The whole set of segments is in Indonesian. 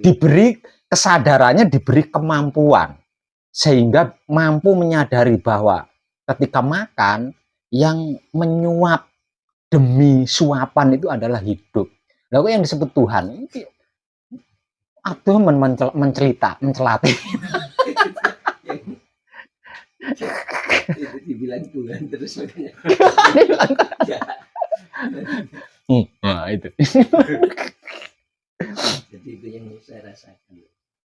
Diberi kesadarannya, diberi kemampuan sehingga mampu menyadari bahwa ketika makan yang menyuap demi suapan itu adalah hidup. Lalu yang disebut Tuhan itu aduh mencelati. Itu dibilang Tuhan terus makanya. Nah, itu. Jadi itu yang saya rasakan.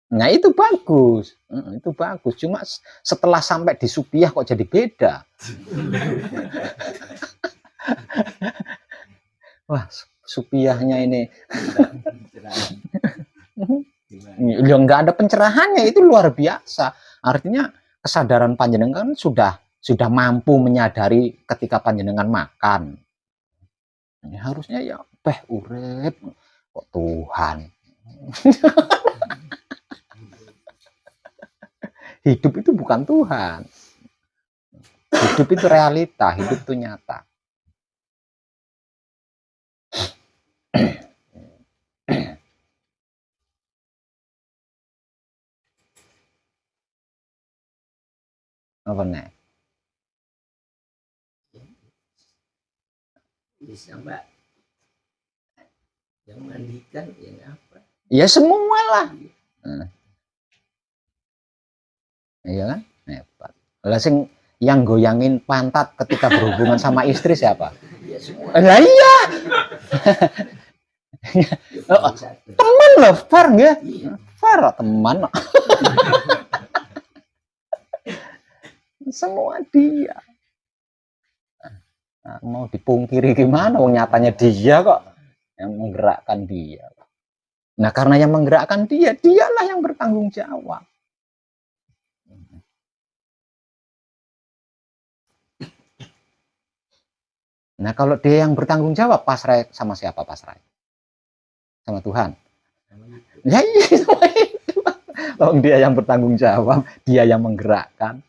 Nah, itu bagus. Itu bagus. Cuma setelah sampai di Supiah kok jadi beda. Wah, Supiahnya ini. Ya nggak ada pencerahannya, itu luar biasa. Artinya kesadaran panjenengan sudah mampu menyadari ketika panjenengan makan. Ini harusnya ya urip kok Tuhan. Hidup itu bukan Tuhan. Hidup itu realita, hidup itu nyata. Apa nih? Bisa Mbak. Yang mandikan yang apa? Ya semua lah. Iya kan? Hebat. Lah sing yang goyangin pantat ketika berhubungan sama istri siapa? Ya semua. Lah iya. Teman loh, Far nggak? Far teman. Semua dia. Nah, mau dipungkiri gimana? Wong nyatanya dia kok yang menggerakkan dia. Nah, karena yang menggerakkan dia, dialah yang bertanggung jawab. Nah, kalau dia yang bertanggung jawab, pasrah sama siapa pasrah? Sama Tuhan. Ya iya, sama itu. Kalau dia yang bertanggung jawab, dia yang menggerakkan.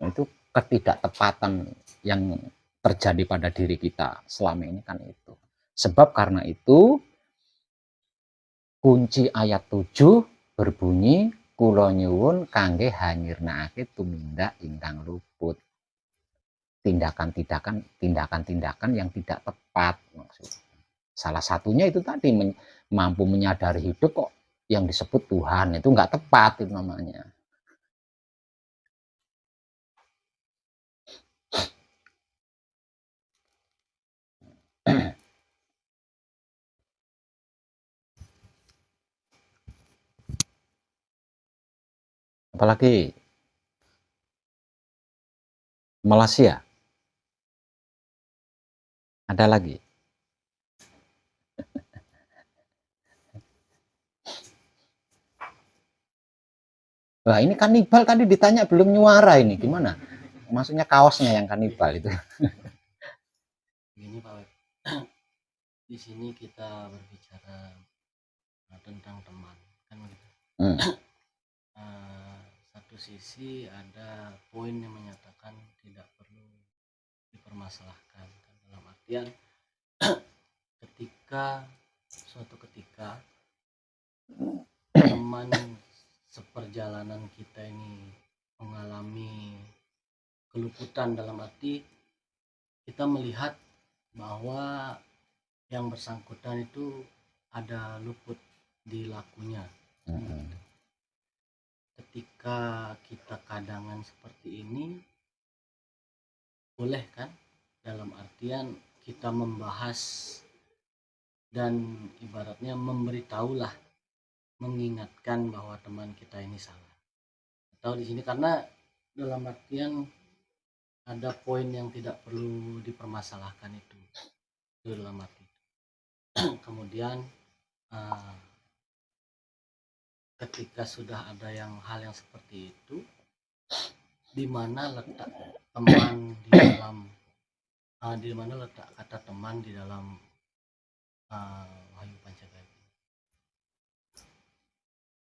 Itu ketidaktepatan yang terjadi pada diri kita selama ini kan itu. Sebab karena itu kunci ayat 7 berbunyi kula nyuwun kangge hanyirnakake tumindak ingkang luput. Tindakan-tindakan yang tidak tepat maksudnya. Salah satunya itu tadi mampu menyadari hidup kok yang disebut Tuhan itu nggak tepat itu namanya. Apalagi Malaysia. Ada lagi. Wah, ini kanibal tadi ditanya belum nyuara ini. Gimana? Maksudnya kaosnya yang kanibal itu. Ini Pak Web. Di sini kita berbicara tentang teman kan begitu. Satu sisi ada poin yang menyatakan tidak perlu dipermasalahkan kan, dalam artian suatu ketika teman seperjalanan kita ini mengalami keluputan, dalam arti kita melihat bahwa yang bersangkutan itu ada luput di lakunya. Ketika kita kadangan seperti ini, boleh kan, dalam artian kita membahas dan ibaratnya memberitahulah, mengingatkan bahwa teman kita ini salah. Atau di sini karena dalam artian ada poin yang tidak perlu dipermasalahkan itu dalam arti. Kemudian ketika sudah ada hal yang seperti itu, di mana letak teman di dalam di mana letak kata teman di dalam Wahyu Pancagaya?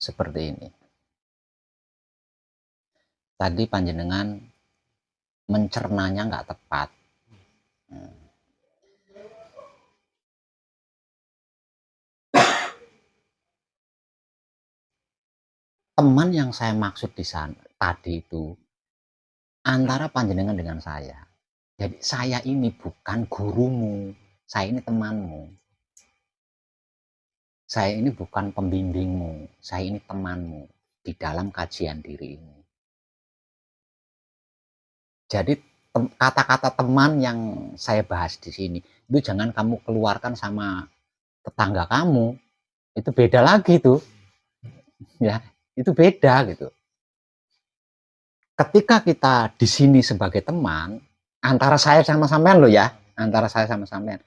Seperti ini. Tadi panjenengan mencernanya nggak tepat. teman yang saya maksud di sana tadi itu antara panjenengan dengan saya. Jadi saya ini bukan gurumu, saya ini temanmu. Saya ini bukan pembimbingmu, saya ini temanmu di dalam kajian diri ini. Jadi kata-kata teman yang saya bahas di sini itu jangan kamu keluarkan sama tetangga kamu, itu beda lagi tuh, ya itu beda gitu. Ketika kita di sini sebagai teman, antara saya sama sampean loh ya, antara saya sama sampean.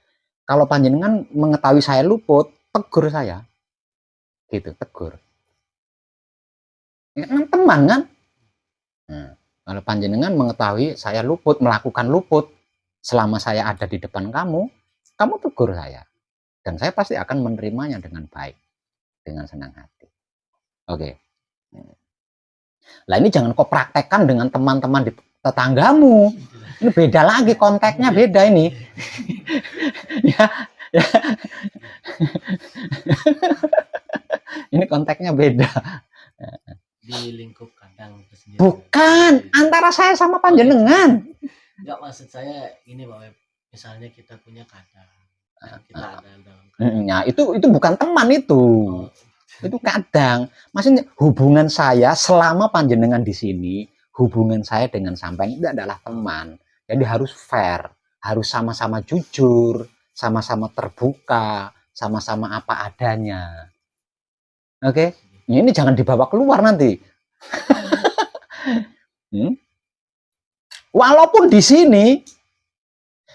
Kalau panjenengan mengetahui saya luput, tegur saya, gitu, tegur. Ya, teman kan? Nah, kalau panjenengan mengetahui saya luput, melakukan luput, selama saya ada di depan kamu, kamu tegur saya. Dan saya pasti akan menerimanya dengan baik, dengan senang hati. Oke. Lah ini jangan kau praktekkan dengan teman-teman di tetanggamu. Ini beda lagi, konteksnya beda ini. ya, ya. Ini konteksnya beda. Di lingkup kandang itu sendiri. Bukan, antara saya sama panjenengan. Enggak, maksud saya ini Pak Web. Misalnya kita punya kandang. Kita ada dalam kandang. Nah, itu bukan teman itu. Itu kadang, maksudnya hubungan saya selama panjenengan di sini, hubungan saya dengan sampean itu adalah teman. Jadi harus fair, harus sama-sama jujur, sama-sama terbuka, sama-sama apa adanya. Oke? Ini jangan dibawa keluar nanti. Walaupun di sini,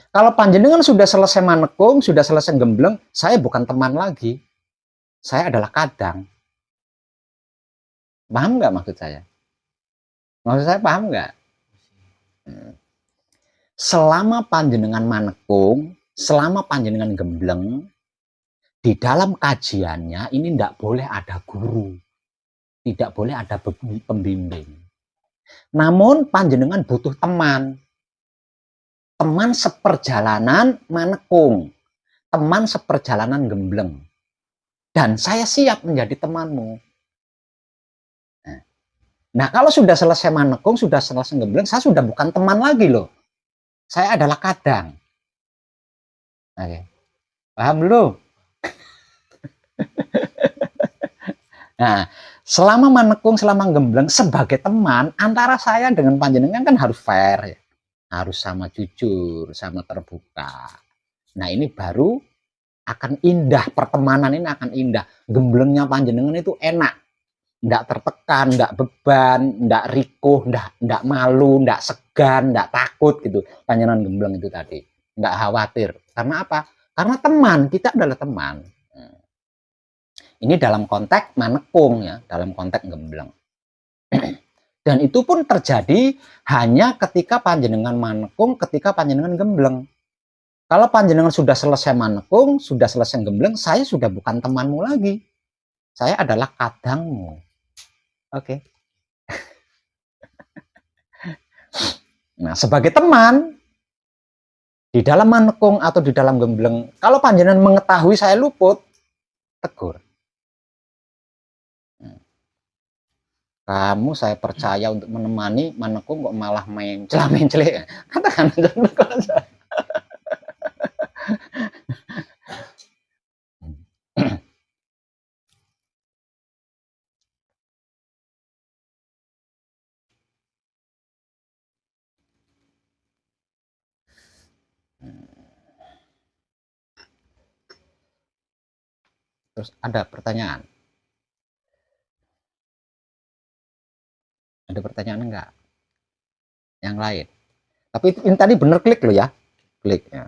kalau panjenengan sudah selesai manekung, sudah selesai gembleng, saya bukan teman lagi. Saya adalah kadang. Paham nggak maksud saya? Maksud saya paham nggak? Selama panjenengan manekung, selama panjenengan gembleng, di dalam kajiannya ini tidak boleh ada guru. Tidak boleh ada pembimbing. Namun panjenengan butuh teman. Teman seperjalanan manekung. Teman seperjalanan gembleng. Dan saya siap menjadi temanmu. Nah, kalau sudah selesai manekung, sudah selesai gembleng, saya sudah bukan teman lagi loh. Saya adalah kadang. Oke. Paham belum? Nah, selama manekung, selama gembleng, sebagai teman, antara saya dengan panjenengan kan harus fair ya. Harus sama jujur, sama terbuka. Nah, ini baru akan indah, pertemanan ini akan indah. Gemblengnya panjenengan itu enak. Nggak tertekan, nggak beban, nggak rikuh, nggak malu, nggak segan, nggak takut gitu. Panjenengan gembleng itu tadi. Nggak khawatir. Karena apa? Karena teman, kita adalah teman. Ini dalam konteks manekung ya, dalam konteks gembleng. Dan itu pun terjadi hanya ketika panjenengan manekung, ketika panjenengan gembleng. Kalau panjenengan sudah selesai manekung, sudah selesai gembleng, saya sudah bukan temanmu lagi. Saya adalah kadangmu. Oke. Nah, sebagai teman, di dalam manekung atau di dalam gembleng, kalau panjenengan mengetahui saya luput, tegur. Kamu saya percaya untuk menemani, manekung kok malah mencela-mencela. Katakan aja. Terus ada pertanyaan? Ada pertanyaan enggak? Yang lain. Tapi ini tadi bener klik loh ya. Klik ya.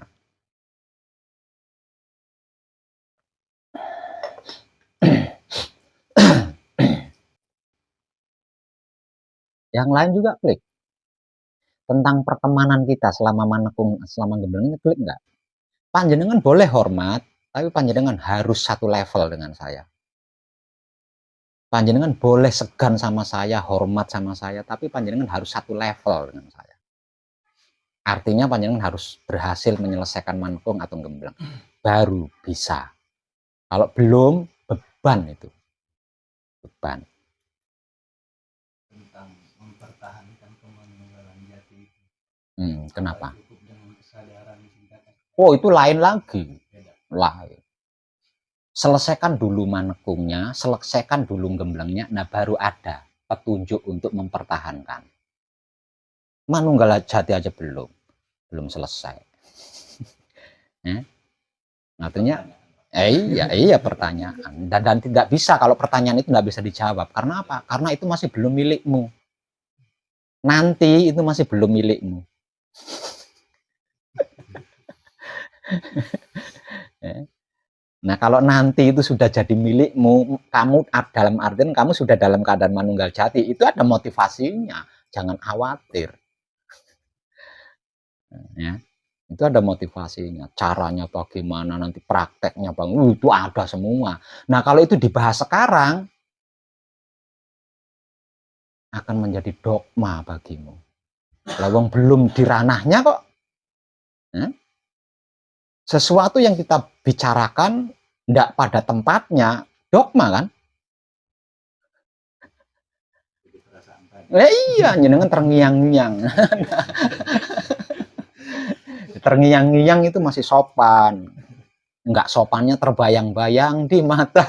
Yang lain juga klik. Tentang pertemanan kita selama manekung, selama gembleng, klik enggak? Panjenengan boleh hormat, tapi panjenengan harus satu level dengan saya. Panjenengan boleh segan sama saya, hormat sama saya, tapi panjenengan harus satu level dengan saya. Artinya panjenengan harus berhasil menyelesaikan manekung atau gembleng. Baru bisa. Kalau belum, beban itu. Beban. Kenapa? Cukup dengan kesadaran cinta kasih. Oh, itu lain lagi. Beda. Lain. Selesaikan dulu manekungnya, selesaikan dulu gemblengnya, nah baru ada petunjuk untuk mempertahankan. Manunggal jati aja belum selesai. Artinya, iya pertanyaan. Dan tidak bisa, kalau pertanyaan itu nggak bisa dijawab. Karena apa? Karena itu masih belum milikmu. Nanti itu masih belum milikmu. Nah, kalau nanti itu sudah jadi milikmu, kamu dalam artian kamu sudah dalam keadaan manunggal jati, itu ada motivasinya. Jangan khawatir. Ya. Itu ada motivasinya, caranya bagaimana, nanti prakteknya bang, itu ada semua. Nah, kalau itu dibahas sekarang, akan menjadi dogma bagimu. Lawang belum di ranahnya kok. Sesuatu yang kita bicarakan tidak pada tempatnya, dogma kan? Iya, jenengan terngiang-ngiang. Terngiang-ngiang itu masih sopan. Enggak sopannya terbayang-bayang di mata.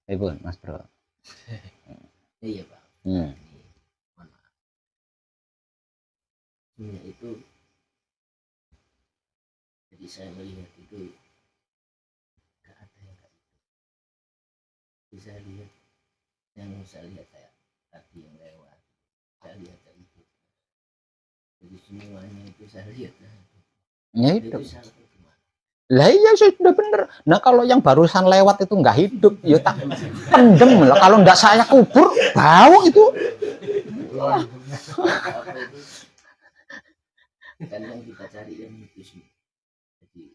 Ibu, Mas Bro. Iya Pak. Hmm. Mohon maaf. Iya, itu jadi saya melihat itu gak ada yang kayak itu. Jadi saya lihat yang saya lihat kayak tadi yang lewat, saya lihat kayak itu. Jadi semuanya itu saya lihat. Ya Itu itu. salah gimana? Lah iya sudah bener. Nah kalau yang barusan lewat itu nggak hidup, ya tak pendem lah. Kalau nggak saya kubur, bau itu. Apa itu? Kan yang kita cari yang itu sih. Jadi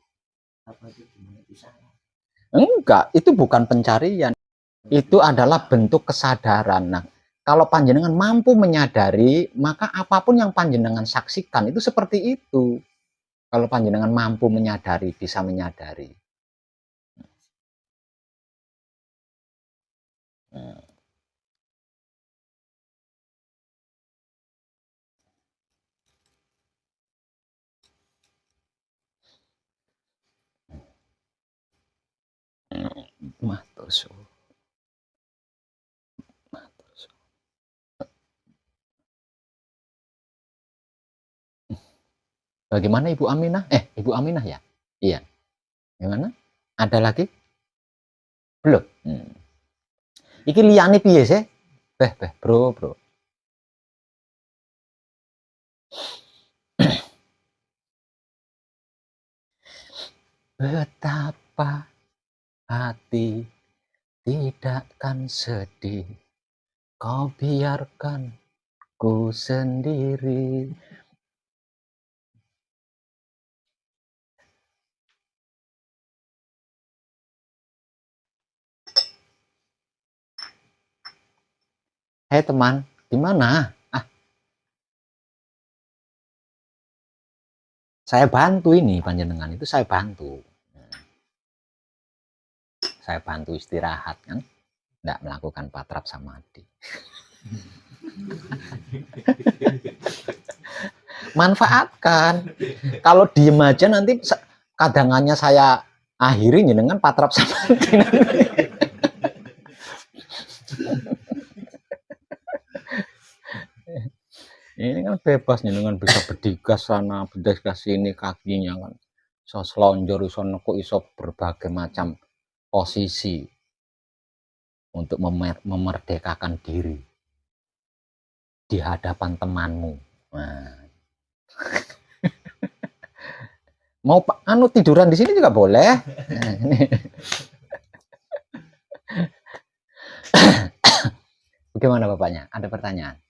apa itu gimana itu salah? Enggak, itu bukan pencarian. Itu adalah bentuk kesadaran. Nah, kalau panjenengan mampu menyadari, maka apapun yang panjenengan saksikan itu seperti itu. Kalau panjenengan mampu menyadari, bisa menyadari. Matoso. Bagaimana Ibu Aminah? Ibu Aminah ya? Iya. Gimana? Ada lagi? Belum. Iki liyane piye sih? Bro. Betapa hati tidakkan sedih, kau biarkan ku sendiri. Hei teman, gimana? Saya bantu ini panjenengan, itu saya bantu. Saya bantu istirahat kan, tidak melakukan patrap samadhi. Manfaatkan. Kalau diem aja nanti kadangannya saya akhiri dengan patrap samadhi. Ini kan bebas nih dengan bisa berdigas sana, berdigas sini kakinya kan. Iso selonjor, iso nekuk, iso berbagai macam posisi untuk memerdekakan diri di hadapan temanmu. Nah. Mau tiduran di sini juga boleh. Bagaimana Bapaknya? Ada pertanyaan?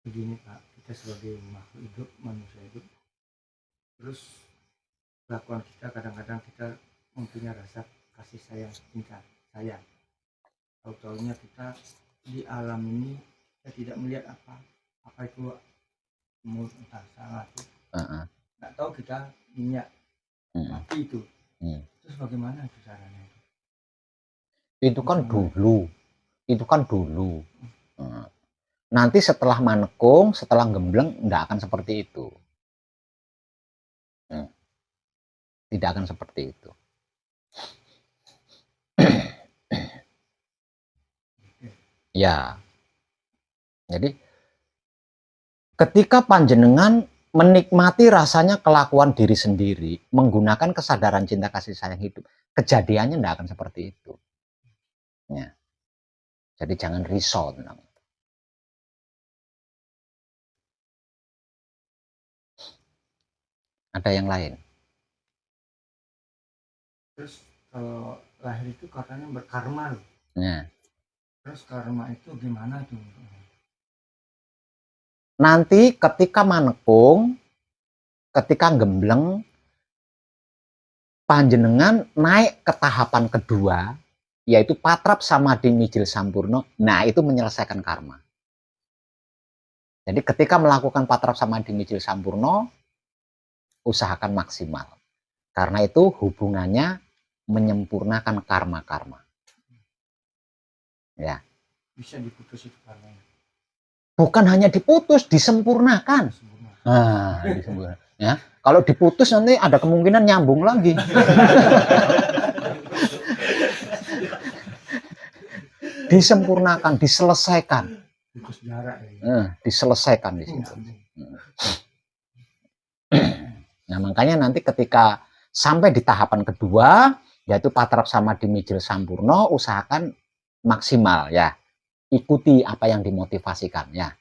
Begini Pak, kita sebagai makhluk hidup, manusia hidup, terus kelakuan kita kadang-kadang kita mempunyai rasa kasih sayang, cinta, sayang. Tahu-taunya kita di alam ini kita tidak melihat apa itu mulut entah sangat, nggak tahu kita minyak mati itu. Hmm. Terus bagaimana itu caranya? Itu kan dulu. Nah, nanti setelah manekung, setelah gembleng, tidak akan seperti itu. Tidak akan seperti itu. Ya. Jadi ketika panjenengan menikmati rasanya kelakuan diri sendiri, menggunakan kesadaran cinta kasih sayang hidup, kejadiannya tidak akan seperti itu. Ya. Jadi jangan risau tentang itu. Ada yang lain? Terus kalau lahir itu katanya berkarma loh. Ya. Terus karma itu gimana tuh? Nanti ketika manekung, ketika gembleng, panjenengan naik ke tahapan kedua, yaitu patrap samadhi mijil sampurno. Nah, itu menyelesaikan karma. Jadi ketika melakukan patrap samadhi mijil sampurno, usahakan maksimal. Karena itu hubungannya menyempurnakan karma-karma. Ya. Bisa diputus itu karmanya. Bukan hanya diputus, disempurnakan. Nah, disempurnakan. Ya. Kalau diputus nanti ada kemungkinan nyambung lagi. Disempurnakan, diselesaikan. Putus jarak ya. Diselesaikan di situ. Nah, makanya nanti ketika sampai di tahapan kedua, yaitu patrap samadhi mijil sampurno, usahakan maksimal ya. Ikuti apa yang dimotivasikan ya.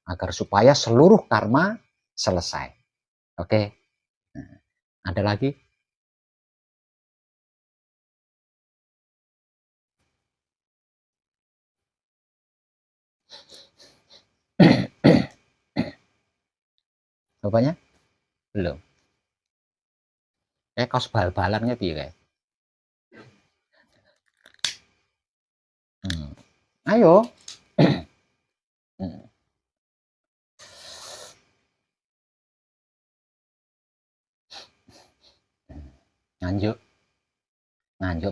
Agar supaya seluruh karma selesai. Oke. Nah, ada lagi? Bapaknya? Belum. Kaos bal-balan ngerti ya, kayak. Ayo. Nganjuk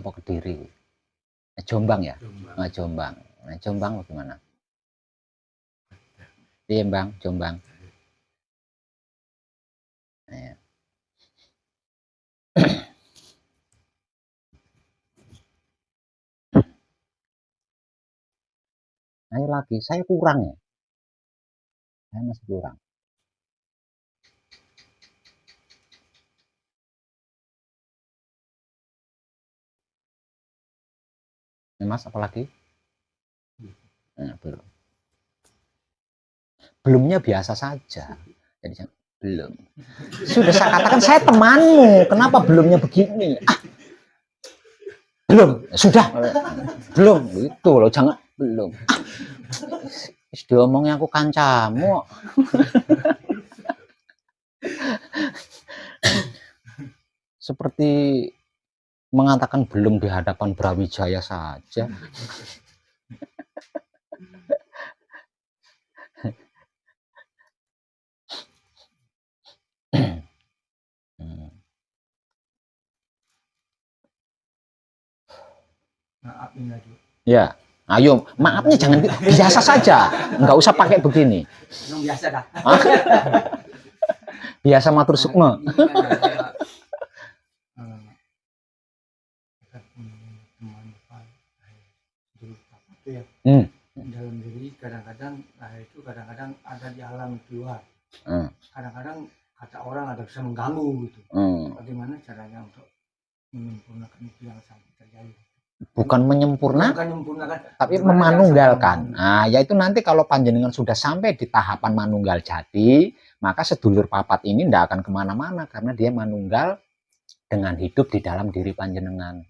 apa Kediri? Jombang ya? Jombang. Jombang. Nah, Jombang bagaimana? Iya, Bang, Jombang. Nah, ayo lagi, saya kurang ya. Saya masih kurang. Mas, apalagi? Nah, belum. Belumnya biasa saja. Jadi belum. Sudah saya katakan saya temanmu. Kenapa belumnya begini? Belum. Sudah. Belum. Itu loh, jangan belum. Diomongnya aku kancamu. Seperti mengatakan belum di hadapan Brawijaya saja. Maafin lagi. Ya, ayo, maafnya jangan biasa saja, nggak usah pakai begini. Biasa dah. Biasa matur sukma. Dalam diri kadang-kadang itu kadang-kadang ada di alam luar. Kadang-kadang kata orang ada bisa mengganggu gitu. Bagaimana caranya untuk menyempurnakan itu yang sampai terjadi? Bukan menyempurnakan, tapi memanunggalkan. Nah, yaitu nanti kalau panjenengan sudah sampai di tahapan manunggal jati, maka sedulur papat ini tidak akan kemana-mana karena dia manunggal dengan hidup di dalam diri panjenengan.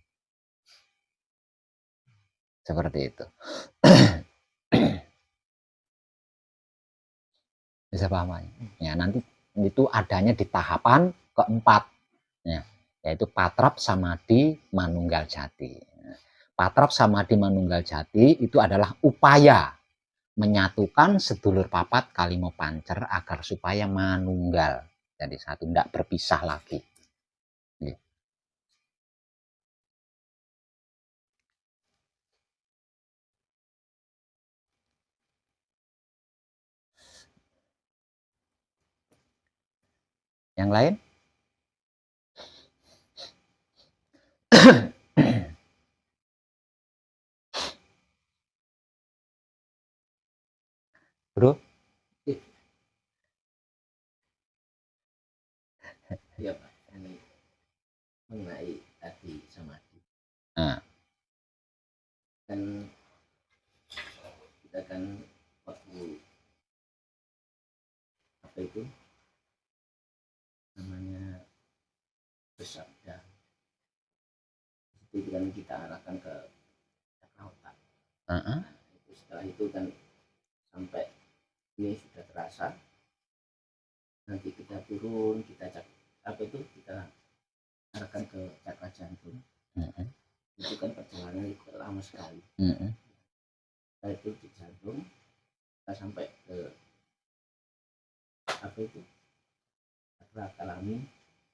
Seperti itu. Bisa paham ya? Nanti itu adanya di tahapan keempat, ya, yaitu patrap samadhi manunggal jati. Patrap samadhi manunggal jati itu adalah upaya menyatukan sedulur papat kalimo pancer agar supaya manunggal jadi satu, tidak berpisah lagi. Yang lain? Bro? Ya Pak, ini mengenai hati samadhi. Nah. Kan kita kan waktu apa itu namanya bersabda, itu kan kita arahkan ke cakrawala. Setelah itu kan sampai ini sudah terasa, nanti kita turun, kita kita arahkan ke cakra jantung. Itu kan perjalanan itu lama sekali. Setelah itu di jantung kita sampai ke apa itu cakra kalamin.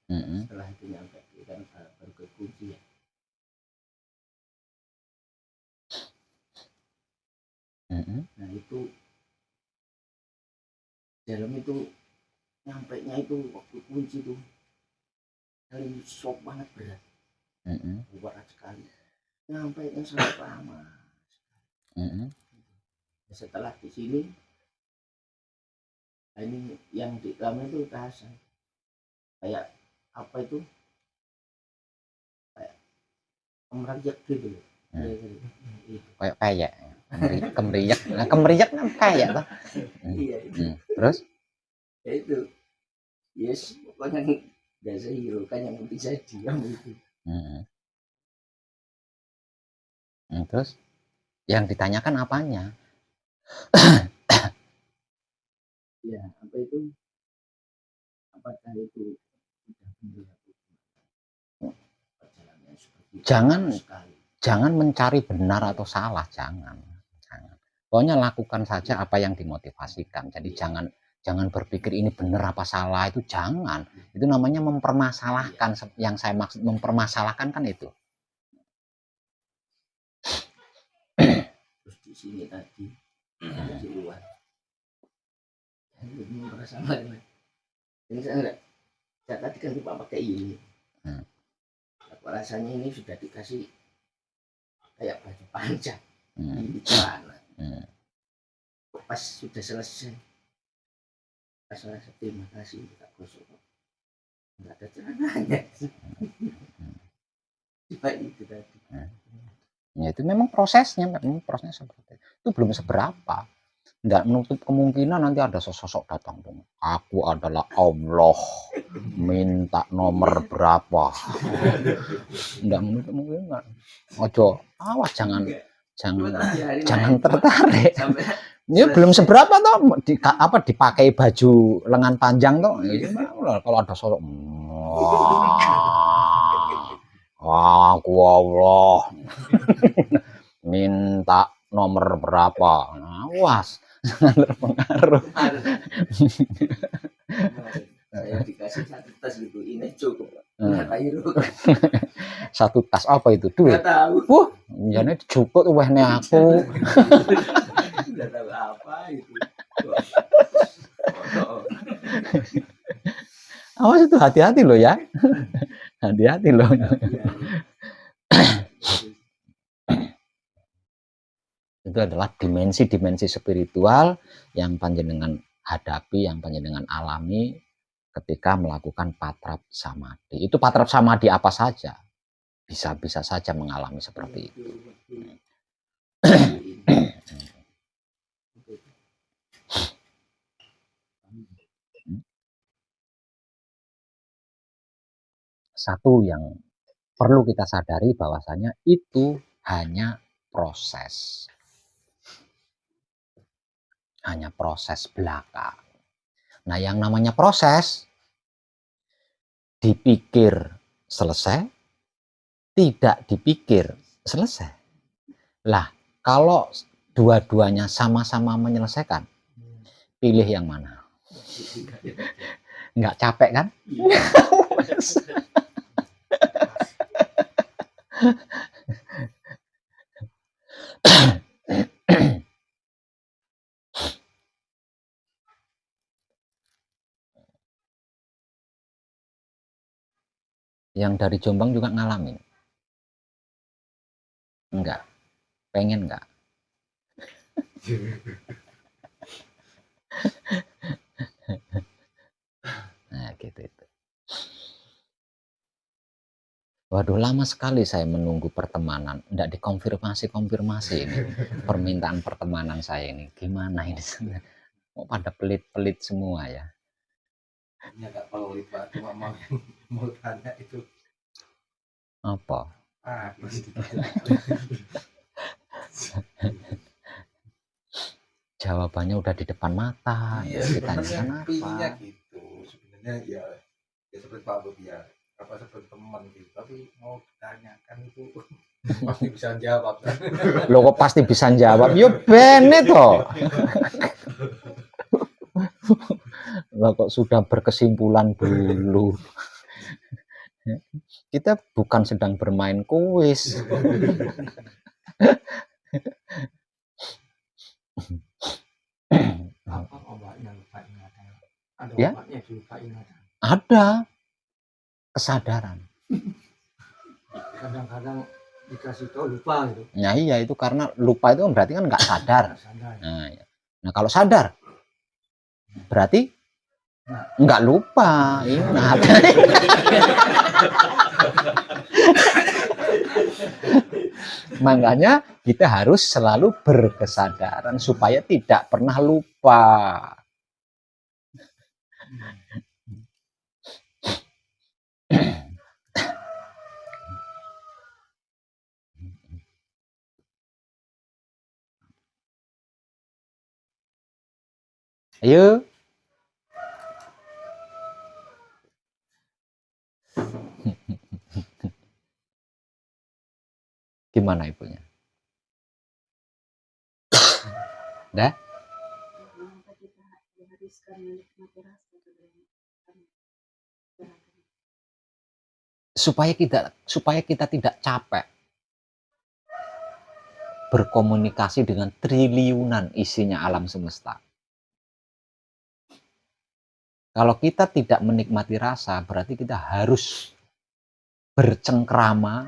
Setelah itu nyampe kan baru ke kunci ya. Nah itu dalam itu nyampe nya itu waktu kunci itu kali sok banget berat, berat sekali, nyampe nya sangat lama. Setelah di sini ini yang di dalam itu terasa kayak apa itu kayak kemeriak gitu. Kayak payek. Kemeriak. Nah, kemeriak kan kayak tuh. Iya. Terus? Ya itu. Yes, pokoknya gak saya hiraukan yang bisa diam itu. Terus? Yang ditanyakan apanya? Ya, apa itu? Apakah itu perjalanan seperti jangan mencari benar atau salah, jangan. Pokoknya lakukan saja apa yang dimotivasikan. Jadi jangan berpikir ini benar apa salah, itu jangan. Itu namanya mempermasalahkan. Yang saya maksud mempermasalahkan kan itu. Terus di sini tadi di luar. Ini merasa mana? Ini saya tadi kan lupa pakai ini. Rasanya ini sudah dikasih kayak baju panjang di celana. Pas sudah selesai, pas selesai terima kasih kita gosok, nggak ada celananya. Coba itu tadi. Ya itu memang prosesnya seperti itu belum seberapa. Nggak menutup kemungkinan nanti ada sosok datang, aku adalah Allah, minta nomor berapa. Nggak menutup kemungkinan. Ojo, awas jangan tertarik. Ini belum seberapa toh, dipakai baju lengan panjang toh. Kalau ada sosok, aku Allah, minta nomor berapa. Awas, jangan terpengaruh. Saya dikasih satu tas gitu, ini cukup. Satu tas apa itu? Duit? Nggak tahu. Jadi cukup wehne aku. Nggak tahu apa itu. Awas itu, hati-hati loh ya. Hati-hati loh. Itu adalah dimensi-dimensi spiritual yang panjenengan hadapi, yang panjenengan alami ketika melakukan patrap samadhi. Itu patrap samadhi apa saja, bisa saja mengalami seperti itu. Satu yang perlu kita sadari bahwasanya itu hanya proses. Hanya proses belaka. Nah, yang namanya proses dipikir selesai, tidak dipikir selesai. Lah, kalau dua-duanya sama-sama menyelesaikan, pilih yang mana? Nggak capek kan? Yang dari Jombang juga ngalamin? Enggak? Pengen enggak? Nah, gitu itu. Waduh, lama sekali saya menunggu pertemanan. Enggak dikonfirmasi ini. Permintaan pertemanan saya ini. Gimana ini? Mau pada pelit-pelit semua ya. Ini agak pelit Pak, cuma mau tanya itu Apa? pasti Jawabannya udah di depan mata. Iya, Ditanyakan sebenarnya apa? pinginnya gitu. Sebenarnya ya seperti Pak Bob ya, apa seperti teman gitu. Tapi mau ditanyakan itu pasti bisa jawab. Lo kok pasti bisa jawab? Yo bener toh. Lah kok sudah berkesimpulan dulu. Kita bukan sedang bermain kuis. apa obatnya lupa ingatan? Ada Ya? obatnya lupa ingatan. Ada kesadaran. Kadang-kadang dikasih tahu lupa gitu. Nah iya, itu karena lupa itu berarti kan nggak sadar. Sadar. Nah, ya. Nah kalau sadar berarti nggak lupa. Ingat. Makanya kita harus selalu berkesadaran supaya tidak pernah lupa. Ayo. Gimana ibunya? Dah? Supaya kita tidak capek berkomunikasi dengan triliunan isinya alam semesta. Kalau kita tidak menikmati rasa, berarti kita harus bercengkrama,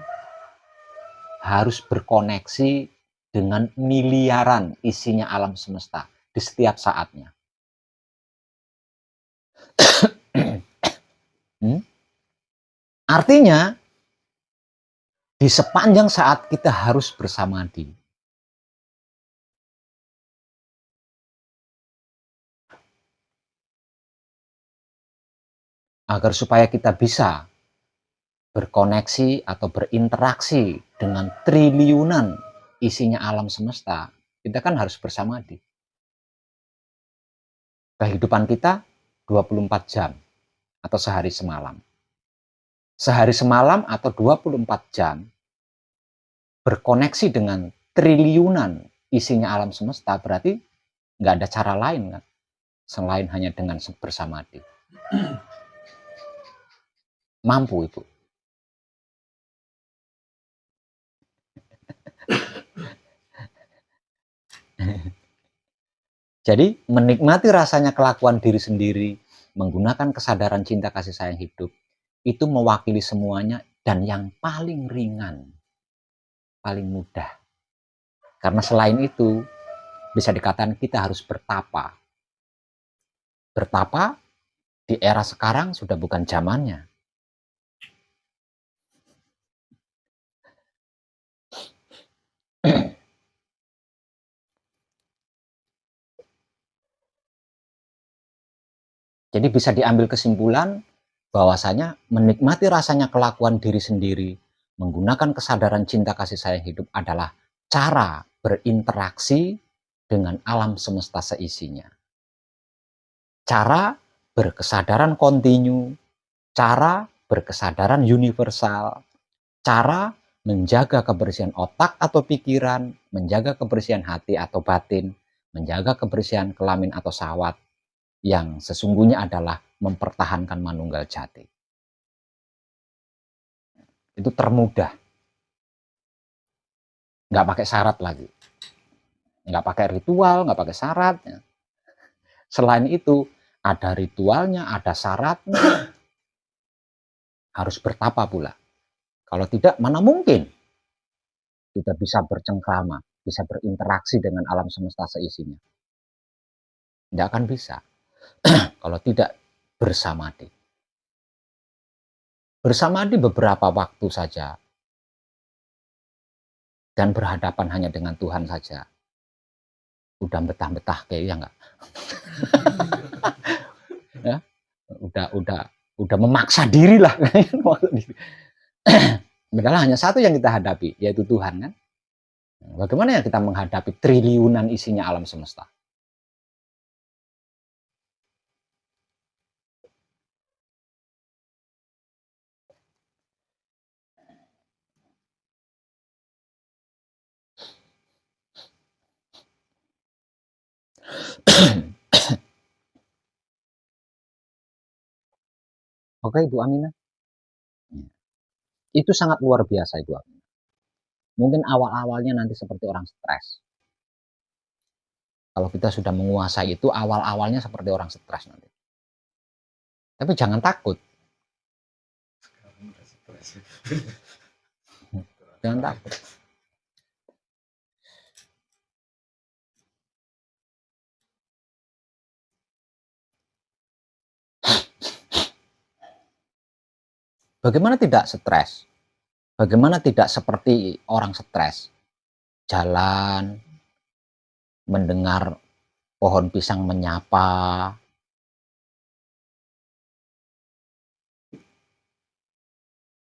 harus berkoneksi dengan miliaran isinya alam semesta di setiap saatnya. Artinya, di sepanjang saat kita harus bersamadi. Agar supaya kita bisa berkoneksi atau berinteraksi dengan triliunan isinya alam semesta, kita kan harus bersamadi. Kehidupan kita 24 jam atau sehari semalam. Sehari semalam atau 24 jam berkoneksi dengan triliunan isinya alam semesta, berarti nggak ada cara lain kan selain hanya dengan bersamadi. Mampu itu. Jadi menikmati rasanya kelakuan diri sendiri, menggunakan kesadaran cinta kasih sayang hidup, itu mewakili semuanya dan yang paling ringan, paling mudah. Karena selain itu, bisa dikatakan kita harus bertapa. Bertapa di era sekarang sudah bukan zamannya. Jadi bisa diambil kesimpulan bahwasanya menikmati rasanya kelakuan diri sendiri, menggunakan kesadaran cinta kasih sayang hidup adalah cara berinteraksi dengan alam semesta seisinya. Cara berkesadaran kontinu, cara berkesadaran universal, cara menjaga kebersihan otak atau pikiran, menjaga kebersihan hati atau batin, menjaga kebersihan kelamin atau syahwat, yang sesungguhnya adalah mempertahankan manunggal jati. Itu termudah. Nggak pakai syarat lagi. Nggak pakai ritual, nggak pakai syarat. Selain itu, ada ritualnya, ada syaratnya. harus bertapa pula. Kalau tidak, mana mungkin kita bisa bercengkrama, bisa berinteraksi dengan alam semesta seisinya. Tidak akan bisa kalau tidak bersamadi. Bersamadi beberapa waktu saja dan berhadapan hanya dengan Tuhan saja. Udah betah-betah kayaknya enggak. Ya, udah memaksa diri lah. Padahal hanya satu yang kita hadapi, yaitu Tuhan kan. Bagaimana ya kita menghadapi triliunan isinya alam semesta? Oke, Ibu Aminah. Itu sangat luar biasa, Ibu Aminah. Mungkin awal-awalnya nanti seperti orang stres. Kalau kita sudah menguasai itu, awal-awalnya seperti orang stres nanti. Tapi jangan takut. Sekarang udah stres. Jangan takut. Bagaimana tidak stres? Bagaimana tidak seperti orang stres? Jalan, mendengar pohon pisang menyapa,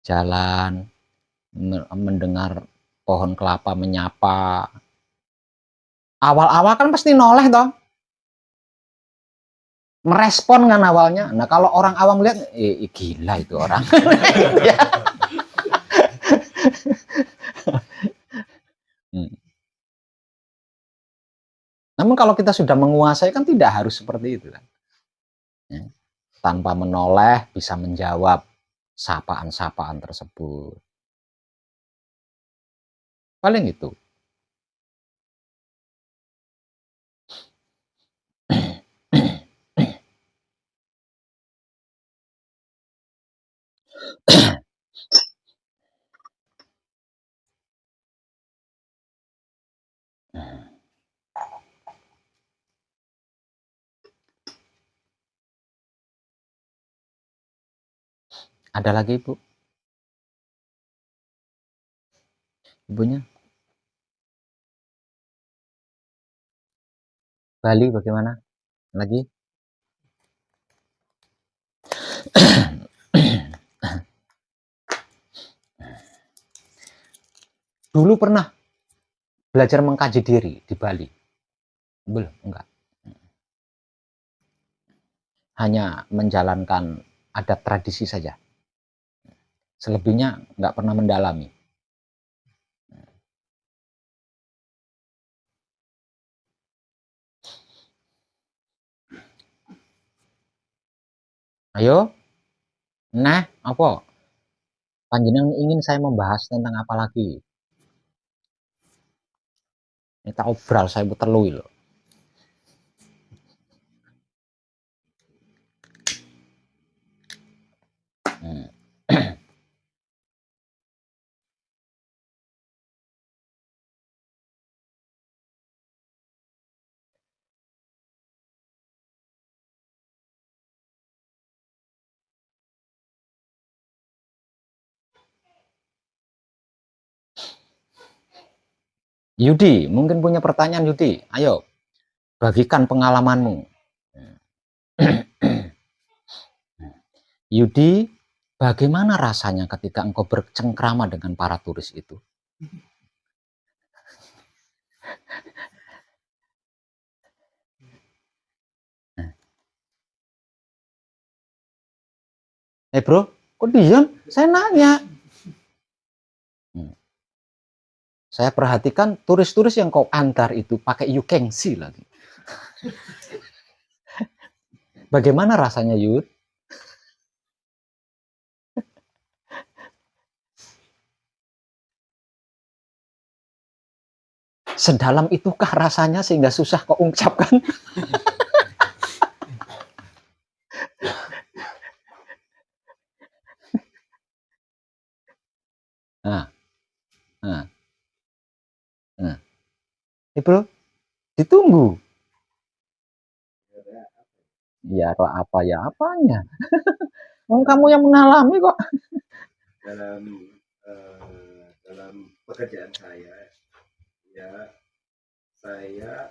jalan, mendengar pohon kelapa menyapa. Awal-awal kan pasti noleh toh. Merespon kan awalnya. Nah, kalau orang awam lihat, gila itu orang. Namun kalau kita sudah menguasai kan tidak harus seperti itu kan. Ya. Tanpa menoleh bisa menjawab sapaan-sapaan tersebut. Paling itu. Ada lagi, Bu? Ibunya? Bali bagaimana? Lagi? Dulu pernah belajar mengkaji diri di Bali? Belum, enggak. Hanya menjalankan adat tradisi saja. Selebihnya enggak pernah mendalami. Ayo, nah, apa? Panjenengan ingin saya membahas tentang apa lagi? Ini tak obral saya terlui loh. Yudi, mungkin punya pertanyaan Yudi. Ayo, bagikan pengalamanmu. Yudi, bagaimana rasanya ketika engkau bercengkrama dengan para turis itu? Bro, kok diam? Saya nanya. Saya perhatikan turis-turis yang kau antar itu pakai yukengsi lagi. Bagaimana rasanya, Yud? Sedalam itukah rasanya sehingga susah kau ungkapkan? Nah, nah, nah. Bro, ditunggu. Ya, atau apa ya apanya? Kamu yang mengalami kok. dalam dalam pekerjaan saya, ya saya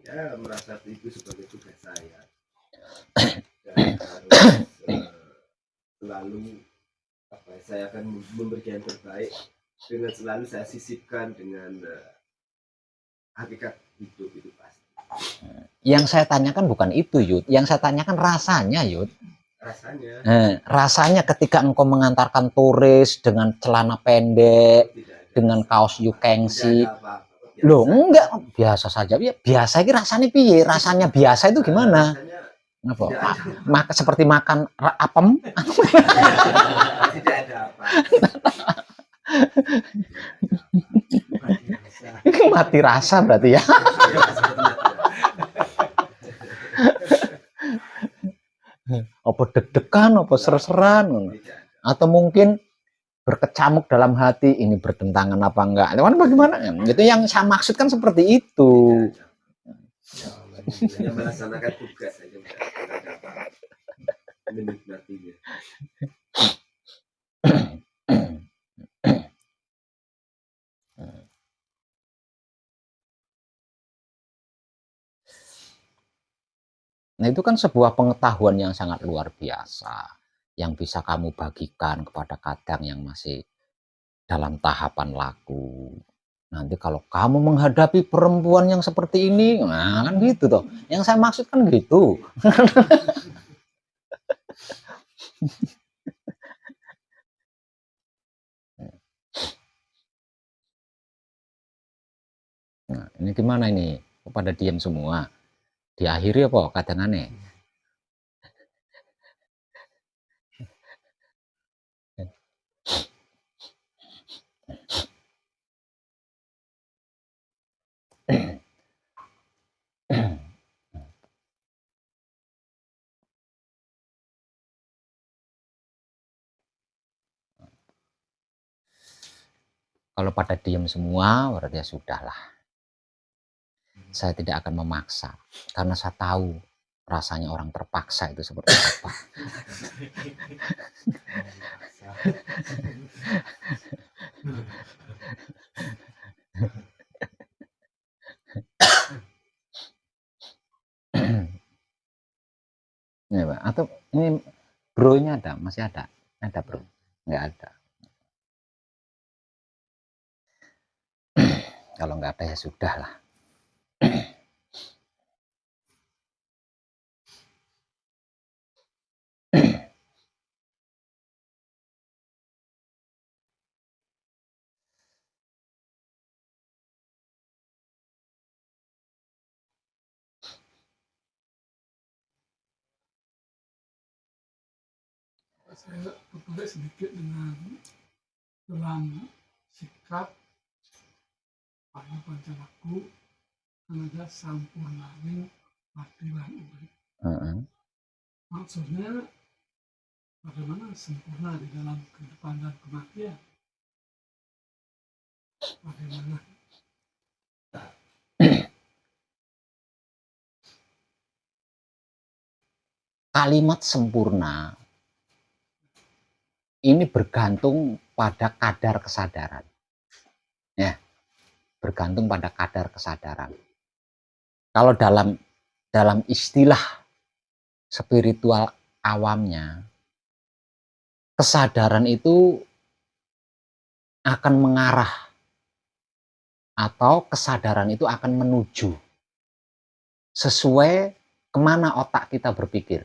ya merasa itu sebagai tugas saya dan harus selalu saya akan memberikan yang terbaik dengan selalu saya sisipkan dengan hakikat hidup itu pasti. Yang saya tanyakan bukan itu, Yud. Yang saya tanyakan rasanya, Yud. Rasanya Rasanya ketika engkau mengantarkan turis dengan celana pendek, dengan kaos yukengsi. Loh, enggak, biasa saja. Ya, biasa ini rasanya piye? Rasanya biasa itu gimana? Apa? Seperti makan apem? Tidak ada apa. Mati rasa berarti ya. Apa deg-degan, apa ser-seran, atau mungkin berkecamuk dalam hati, ini bertentangan apa enggak? Cuman bagaimana? Itu yang saya maksudkan seperti itu. Hanya melaksanakan tugas saja, menikmatinya. Nah, itu kan sebuah pengetahuan yang sangat luar biasa yang bisa kamu bagikan kepada kadang yang masih dalam tahapan laku. Nanti kalau kamu menghadapi perempuan yang seperti ini, nah kan gitu toh. Yang saya maksud kan gitu. Nah, ini gimana ini? Pada diam semua. Diakhiri apa kadangannya? Kalau pada diam semua, berarti ya sudahlah. Saya tidak akan memaksa, karena saya tahu rasanya orang terpaksa itu seperti apa. Ya, Pak. Atau ini bro-nya ada, masih ada? Ada bro? Nggak ada. Kalau nggak ada ya sudah lah. Saya tertarik sedikit dengan dalam sikap pada pancalaku tenaga sampurnaning mati lan urip. Maksudnya bagaimana sempurna di dalam kehidupan dan kematian? Bagaimana? Kalimat sempurna ini bergantung pada kadar kesadaran. Ya, bergantung pada kadar kesadaran. Kalau dalam istilah spiritual awamnya, kesadaran itu akan mengarah atau kesadaran itu akan menuju sesuai kemana otak kita berpikir.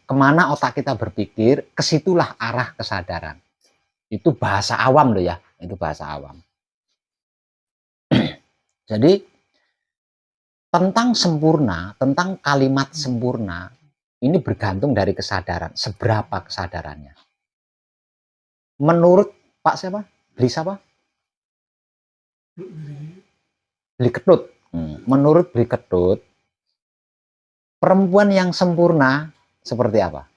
Kemana otak kita berpikir, kesitulah arah kesadaran. Itu bahasa awam loh ya, itu bahasa awam. Jadi tentang sempurna, tentang kalimat sempurna, ini bergantung dari kesadaran, seberapa kesadarannya. Menurut Pak siapa? Beli siapa? Beli Ketut. Menurut Beli Ketut, perempuan yang sempurna seperti apa?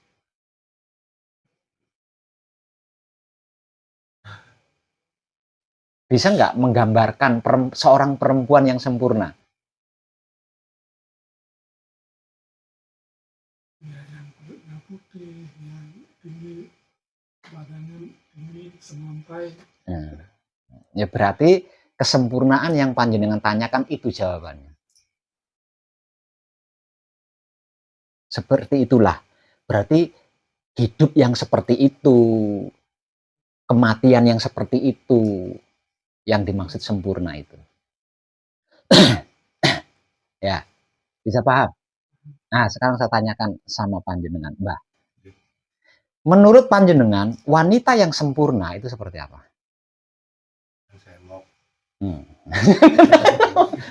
Bisa nggak menggambarkan seorang perempuan yang sempurna? Ya, yang kulitnya putih, yang tinggi, badannya tinggi, semampai. Nah, ya berarti kesempurnaan yang panjenengan tanyakan itu jawabannya. Seperti itulah. Berarti hidup yang seperti itu, kematian yang seperti itu, yang dimaksud sempurna itu. Ya, bisa paham? Nah, sekarang saya tanyakan sama panjenengan, Mbah. Menurut panjenengan, wanita yang sempurna itu seperti apa? Saya mau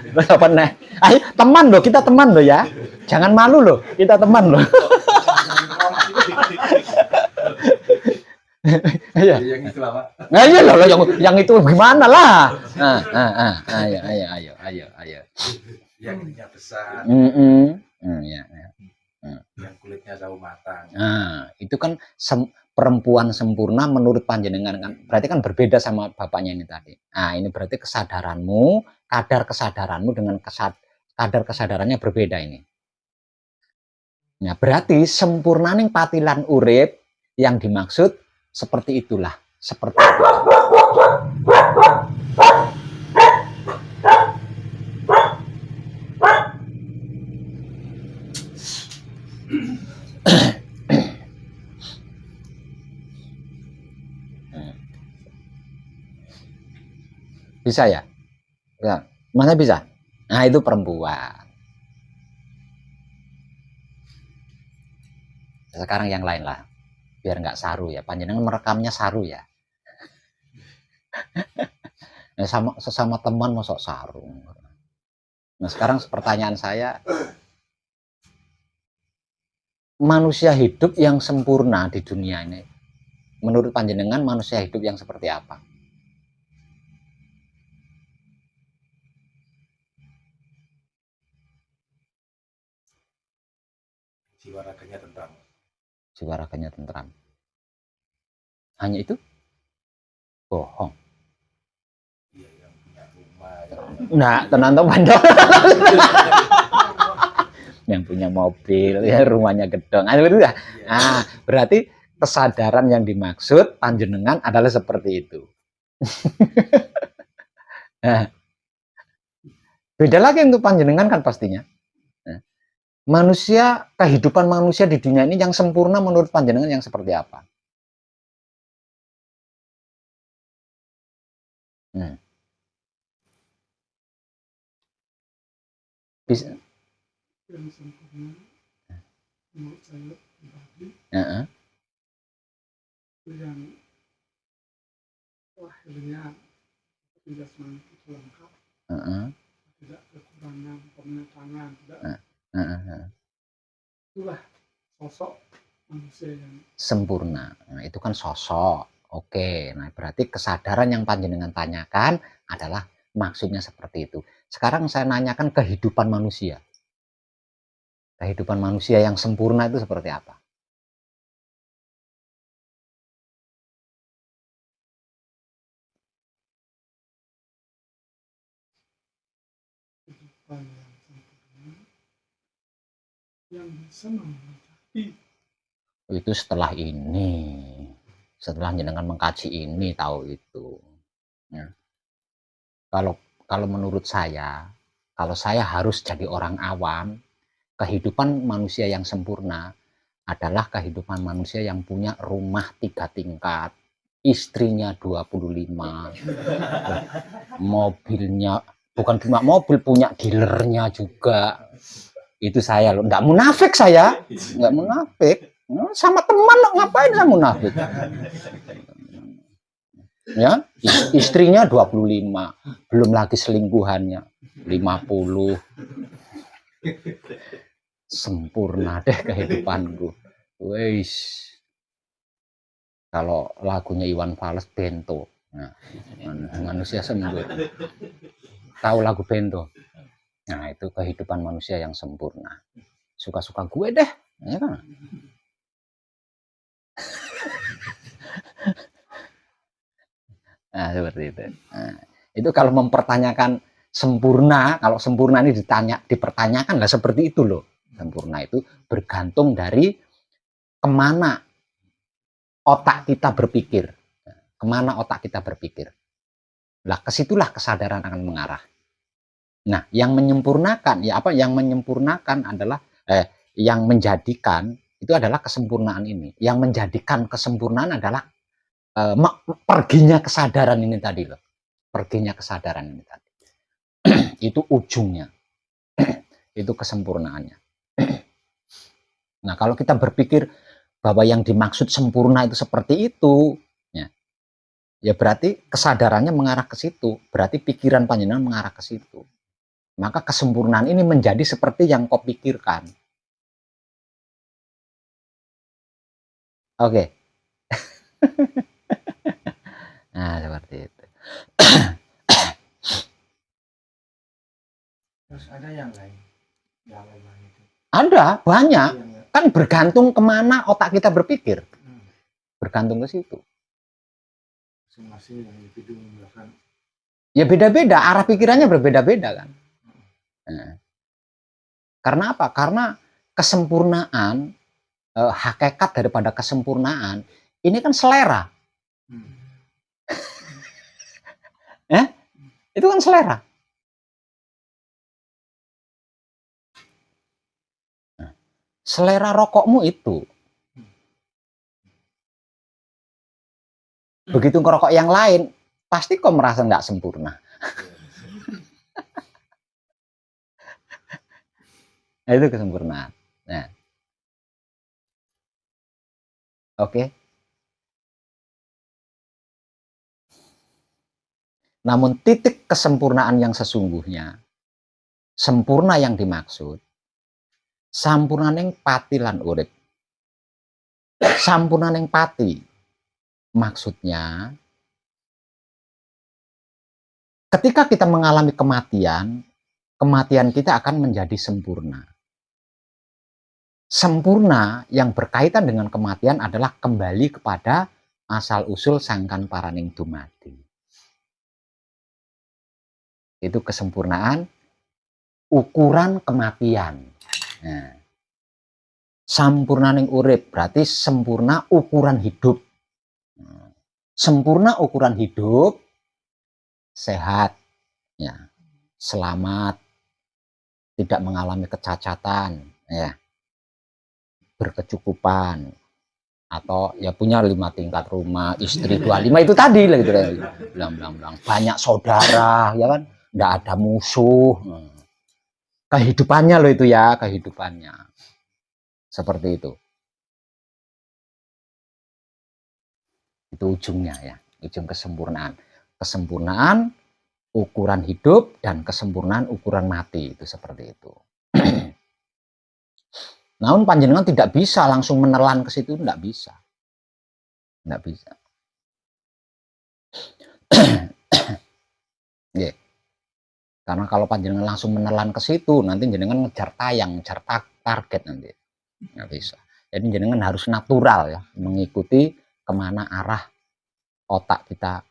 Terus apa nih? Ayo, teman loh, kita teman loh ya. Jangan malu loh, kita teman loh. Iya. yang itu lah, Pak. Nah, iya loh, yang itu gimana lah? Ayo. Yang ininya besar, Ya. yang kulitnya sawo matang. Nah, itu kan perempuan sempurna menurut panjenengan kan berarti kan berbeda sama bapaknya ini tadi. Nah, ini berarti kesadaranmu, kadar kesadaranmu dengan kadar kesadarannya berbeda ini. Nah, berarti sempurnaning patilan urip yang dimaksud seperti itulah, seperti itu. Bisa ya? Ya, mana bisa? Nah, itu perempuan. Sekarang yang lain lah. Biar nggak saru ya. Panjenengan merekamnya saru ya. Nah, sesama teman masuk saru. Nah, sekarang pertanyaan saya, manusia hidup yang sempurna di dunia ini, menurut panjenengan manusia hidup yang seperti apa? Jiwa raganya tentram. Jiwa raganya tentram. Hanya itu? Bohong. Iya, yang punya rumah, Nah, teman-teman dong. Yang punya mobil, ya rumahnya gedong. Ah, berarti kesadaran yang dimaksud panjenengan adalah seperti itu. Nah, beda lagi untuk panjenengan kan pastinya. Nah, manusia, kehidupan manusia di dunia ini yang sempurna menurut panjenengan yang seperti apa? Bisa. Yang sempurna menurut saya pribadi itu yang lahirnya jasmani itu lengkap, tidak kekurangan pengetangan, tidak. Itulah sosok manusia yang sempurna. Nah, itu kan sosok. Oke, nah berarti kesadaran yang panjenengan tanyakan adalah maksudnya seperti itu. Sekarang saya nanyakan kehidupan manusia. Kehidupan manusia yang sempurna itu seperti apa? kehidupan yang sempurna yang bisa menjadi. Itu setelah ini. Setelah jenengan mengkaji ini tahu itu. Ya. Kalau menurut saya, kalau saya harus jadi orang awam, kehidupan manusia yang sempurna adalah kehidupan manusia yang punya rumah 3 tingkat, istrinya 25, mobilnya, bukan cuma mobil, punya dealernya juga. Itu saya loh, enggak munafik saya, enggak munafik. Sama teman ngapain saya munafik? Ya, istrinya 25, belum lagi selingkuhannya 50. Sempurna deh kehidupanku. Weis. Kalau lagunya Iwan Fals, Bento. Nah, manusia sempurna. Tahu lagu Bento? Nah, itu kehidupan manusia yang sempurna. Suka-suka gue deh, ya kan? Nah, seperti itu. Nah, Itu kalau mempertanyakan sempurna, kalau sempurna ini dipertanyakan lah seperti itu loh. Sempurna itu bergantung dari kemana otak kita berpikir. Kemana otak kita berpikir. Lah kesitulah kesadaran akan mengarah. Nah, yang menyempurnakan, ya apa yang menyempurnakan adalah, yang menjadikan, itu adalah kesempurnaan ini. Yang menjadikan kesempurnaan adalah perginya kesadaran ini tadi loh. Perginya kesadaran ini tadi. Itu ujungnya. Itu kesempurnaannya. Nah, kalau kita berpikir bahwa yang dimaksud sempurna itu seperti itu, ya berarti kesadarannya mengarah ke situ. Berarti pikiran panjenengan mengarah ke situ. Maka kesempurnaan ini menjadi seperti yang kau pikirkan. Oke. Nah, seperti itu. Terus ada yang lain itu. Ada, banyak. Yang Kan bergantung kemana otak kita berpikir. Bergantung ke situ. masing-masing yang individu melakukan. Ya beda-beda, arah pikirannya berbeda-beda kan. Nah, karena apa? Karena kesempurnaan, hakikat daripada kesempurnaan, ini kan selera. Itu kan selera. Nah, selera rokokmu itu. Begitu ngerokok yang lain, pasti kau merasa nggak sempurna. Nah, itu kesempurnaan. Nah, oke. Namun titik kesempurnaan yang sesungguhnya, sempurna yang dimaksud, sampurna ning pati lan urip. Sampurna ning pati, maksudnya ketika kita mengalami kematian, kematian kita akan menjadi sempurna. Sempurna yang berkaitan dengan kematian adalah kembali kepada asal-usul sangkan paraning dumadi. Itu kesempurnaan ukuran kematian. Nah, sampurnaning urip berarti sempurna ukuran hidup. Sempurna ukuran hidup, sehat, ya, selamat, tidak mengalami kecacatan, ya, berkecukupan, atau ya punya 5 tingkat rumah, istri 25 itu tadi lah gitu, bilang banyak saudara, ya kan, nggak ada musuh, kehidupannya loh itu ya, kehidupannya seperti itu ujungnya ya, ujung kesempurnaan, kesempurnaan ukuran hidup dan kesempurnaan ukuran mati, itu seperti itu. Namun panjenengan tidak bisa langsung menelan ke situ, tidak bisa. Tidak bisa. Yeah. Karena kalau panjenengan langsung menelan ke situ, nanti jenengan ngejar tayang, ngejar target nanti. Nggak bisa. Jadi jenengan harus natural ya, mengikuti kemana arah otak kita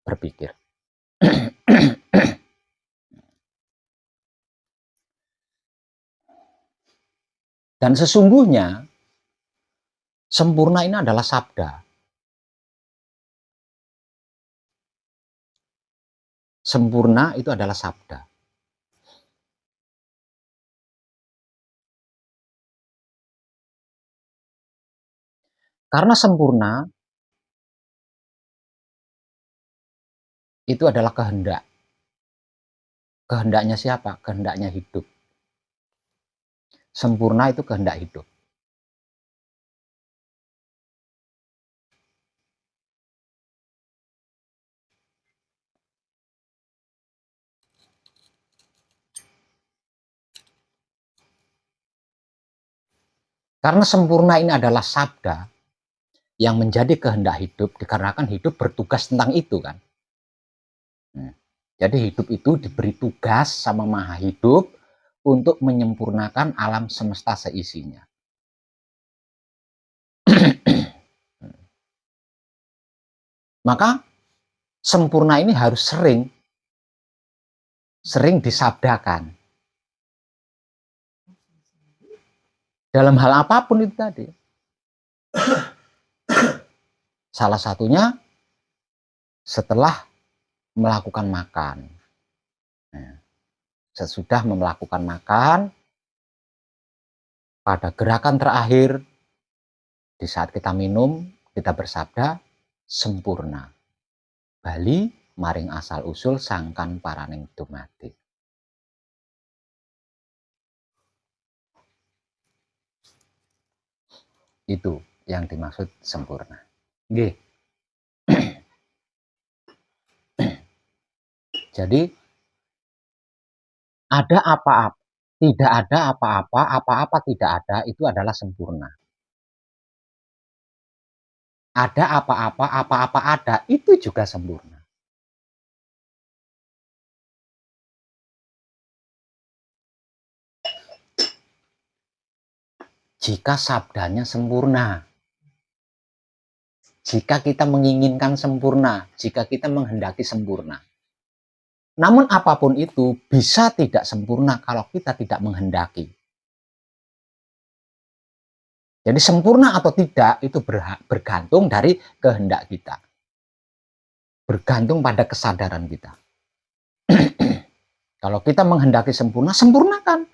berpikir. Dan sesungguhnya sempurna ini adalah sabda. Sempurna itu adalah sabda. Karena sempurna itu adalah kehendak. Kehendaknya siapa? Kehendaknya hidup. Sempurna itu kehendak hidup. Karena sempurna ini adalah sabda yang menjadi kehendak hidup, dikarenakan hidup bertugas tentang itu kan. Jadi hidup itu diberi tugas sama Maha Hidup untuk menyempurnakan alam semesta seisinya. Maka sempurna ini harus sering sering disabdakan. Dalam hal apapun itu tadi. Salah satunya setelah melakukan makan. Nah, sesudah melakukan makan, pada gerakan terakhir, di saat kita minum, kita bersabda, sempurna. Bali maring asal usul sangkan paraning dumadi. Itu yang dimaksud sempurna. Nggih. Jadi ada apa-apa, tidak ada apa-apa, apa-apa tidak ada, itu adalah sempurna. Ada apa-apa, apa-apa ada, itu juga sempurna. Jika sabdanya sempurna, jika kita menginginkan sempurna, jika kita menghendaki sempurna. Namun apapun itu bisa tidak sempurna kalau kita tidak menghendaki. Jadi sempurna atau tidak itu bergantung dari kehendak kita. Bergantung pada kesadaran kita. Kalau kita menghendaki sempurna, sempurnakan.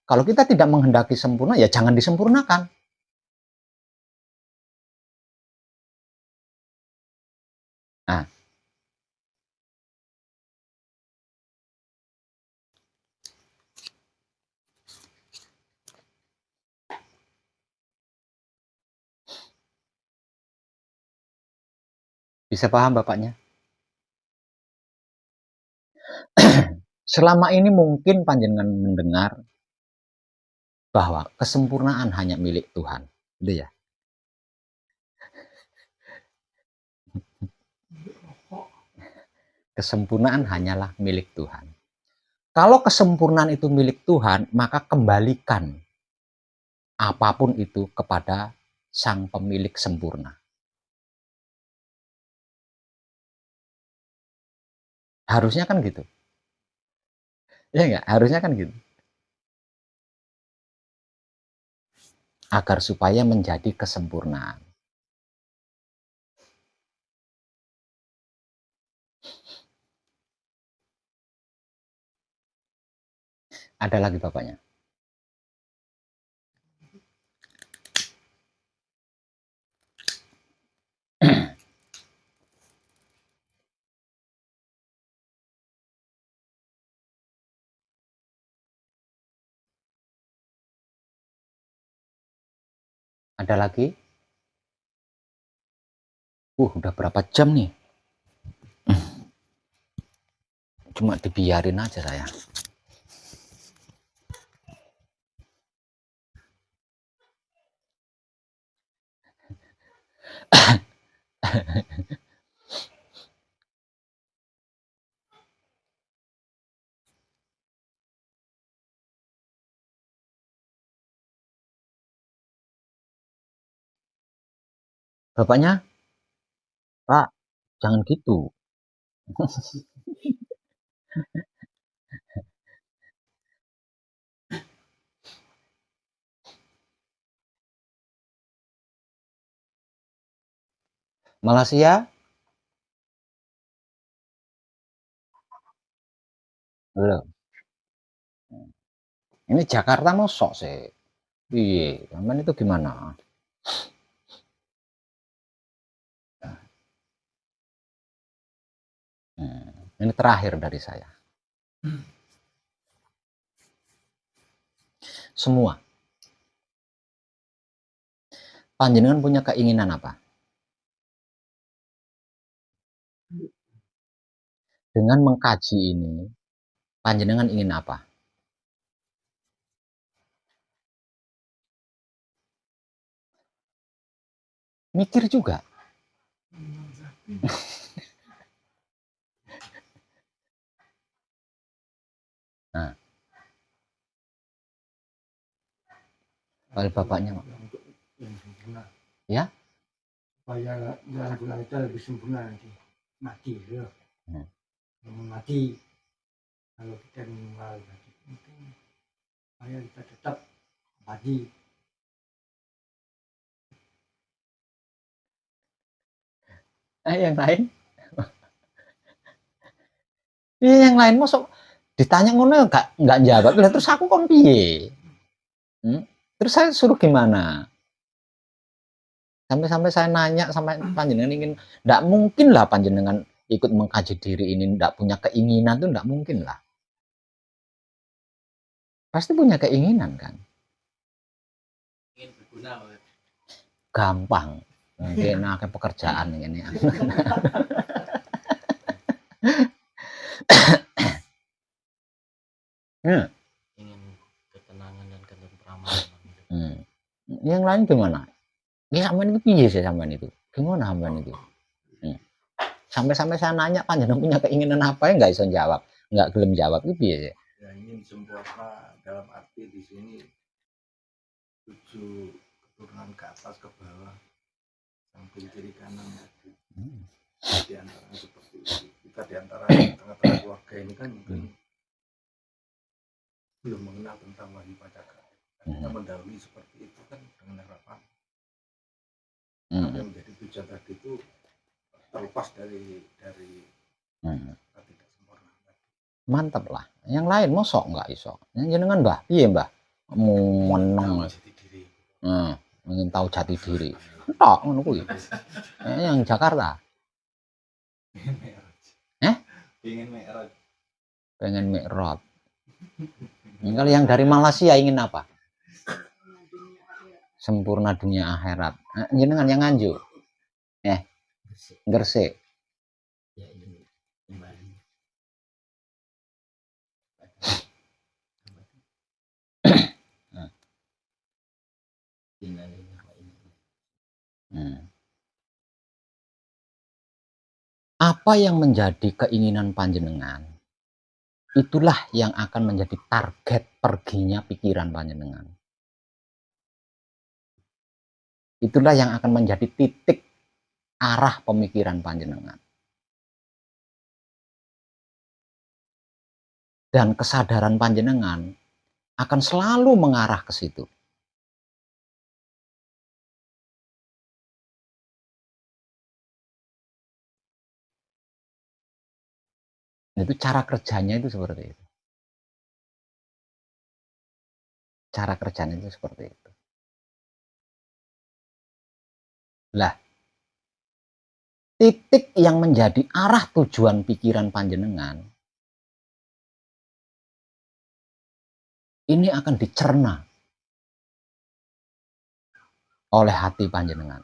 Kalau kita tidak menghendaki sempurna, ya jangan disempurnakan. Nah, bisa paham Bapaknya? Selama ini mungkin panjenengan mendengar bahwa kesempurnaan hanya milik Tuhan. Gitu ya. Kesempurnaan hanyalah milik Tuhan. Kalau kesempurnaan itu milik Tuhan, maka kembalikan apapun itu kepada Sang Pemilik sempurna. Harusnya kan gitu. Ya enggak? Harusnya kan gitu. Agar supaya menjadi kesempurnaan. Ada lagi Bapaknya. Ada lagi? Udah berapa jam nih? Cuma dibiarin aja saya. Bapaknya, Pak, jangan gitu. Malaysia? Belum. Ini Jakarta mosok sih. Iya, aman itu gimana? Ini terakhir dari saya. Semua. Panjenengan punya keinginan apa? Dengan mengkaji ini, panjenengan ingin apa? Mikir juga. Nah, kalau bapaknya Untuk yang sempurna. Ya? Supaya jalan pulang kita lebih sempurna nanti. Mati ya. Hmm. Mati kalau kita meninggal berarti penting supaya kita tetap abadi. Yang lain? Iya, yang lain masuk ditanya ngono nggak jawab. Lah terus aku kon piye? Terus saya suruh gimana? Sampai saya nanya sampai panjenengan ingin, nggak mungkin lah panjenengan ikut mengkaji diri ini nggak punya keinginan tuh nggak mungkin lah. Pasti punya keinginan kan? Ingin berguna. Gampang. Mungkin akeh pekerjaan ini. Ingin ketenangan dan ketentraman. Yang lain gimana? Ya sampean itu piye sih sampean itu? Gimana sampean itu? Sampai-sampai saya nanya panjenengan punya keinginan apa ya nggak bisa jawab, nggak gelem jawab itu piye sih? Ya ingin sempurna dalam arti di sini 7 keturunan ke atas ke bawah samping kiri kanan di antara seperti itu. Kita di antara tengah-tengah keluarga ini kan mungkin belum mengenal tentang wahyu pacakra. Kita mendahului seperti itu kan dengan harapan apa yang menjadi tujuan tadi itu terlepas dari ketidaksempurnaan tadi. Mantap lah. Yang lain mosok nggak iso. Yang jenengan Mbah, piye Mbah? Meneng. Ingin tahu jati diri. Tok ngono kuwi. Yang Jakarta. Pengen mi'raj. Kalau yang dari Malaysia ingin apa? Sempurna dunia akhirat. Jenengan yang Nganjuk. Gresik. Ya ini kembali Apa yang menjadi keinginan panjenengan, itulah yang akan menjadi target perginya pikiran panjenengan. Itulah yang akan menjadi titik arah pemikiran panjenengan. Dan kesadaran panjenengan akan selalu mengarah ke situ. Itu cara kerjanya itu seperti itu. Cara kerjanya itu seperti itu. Lah, titik yang menjadi arah tujuan pikiran panjenengan ini akan dicerna oleh hati panjenengan.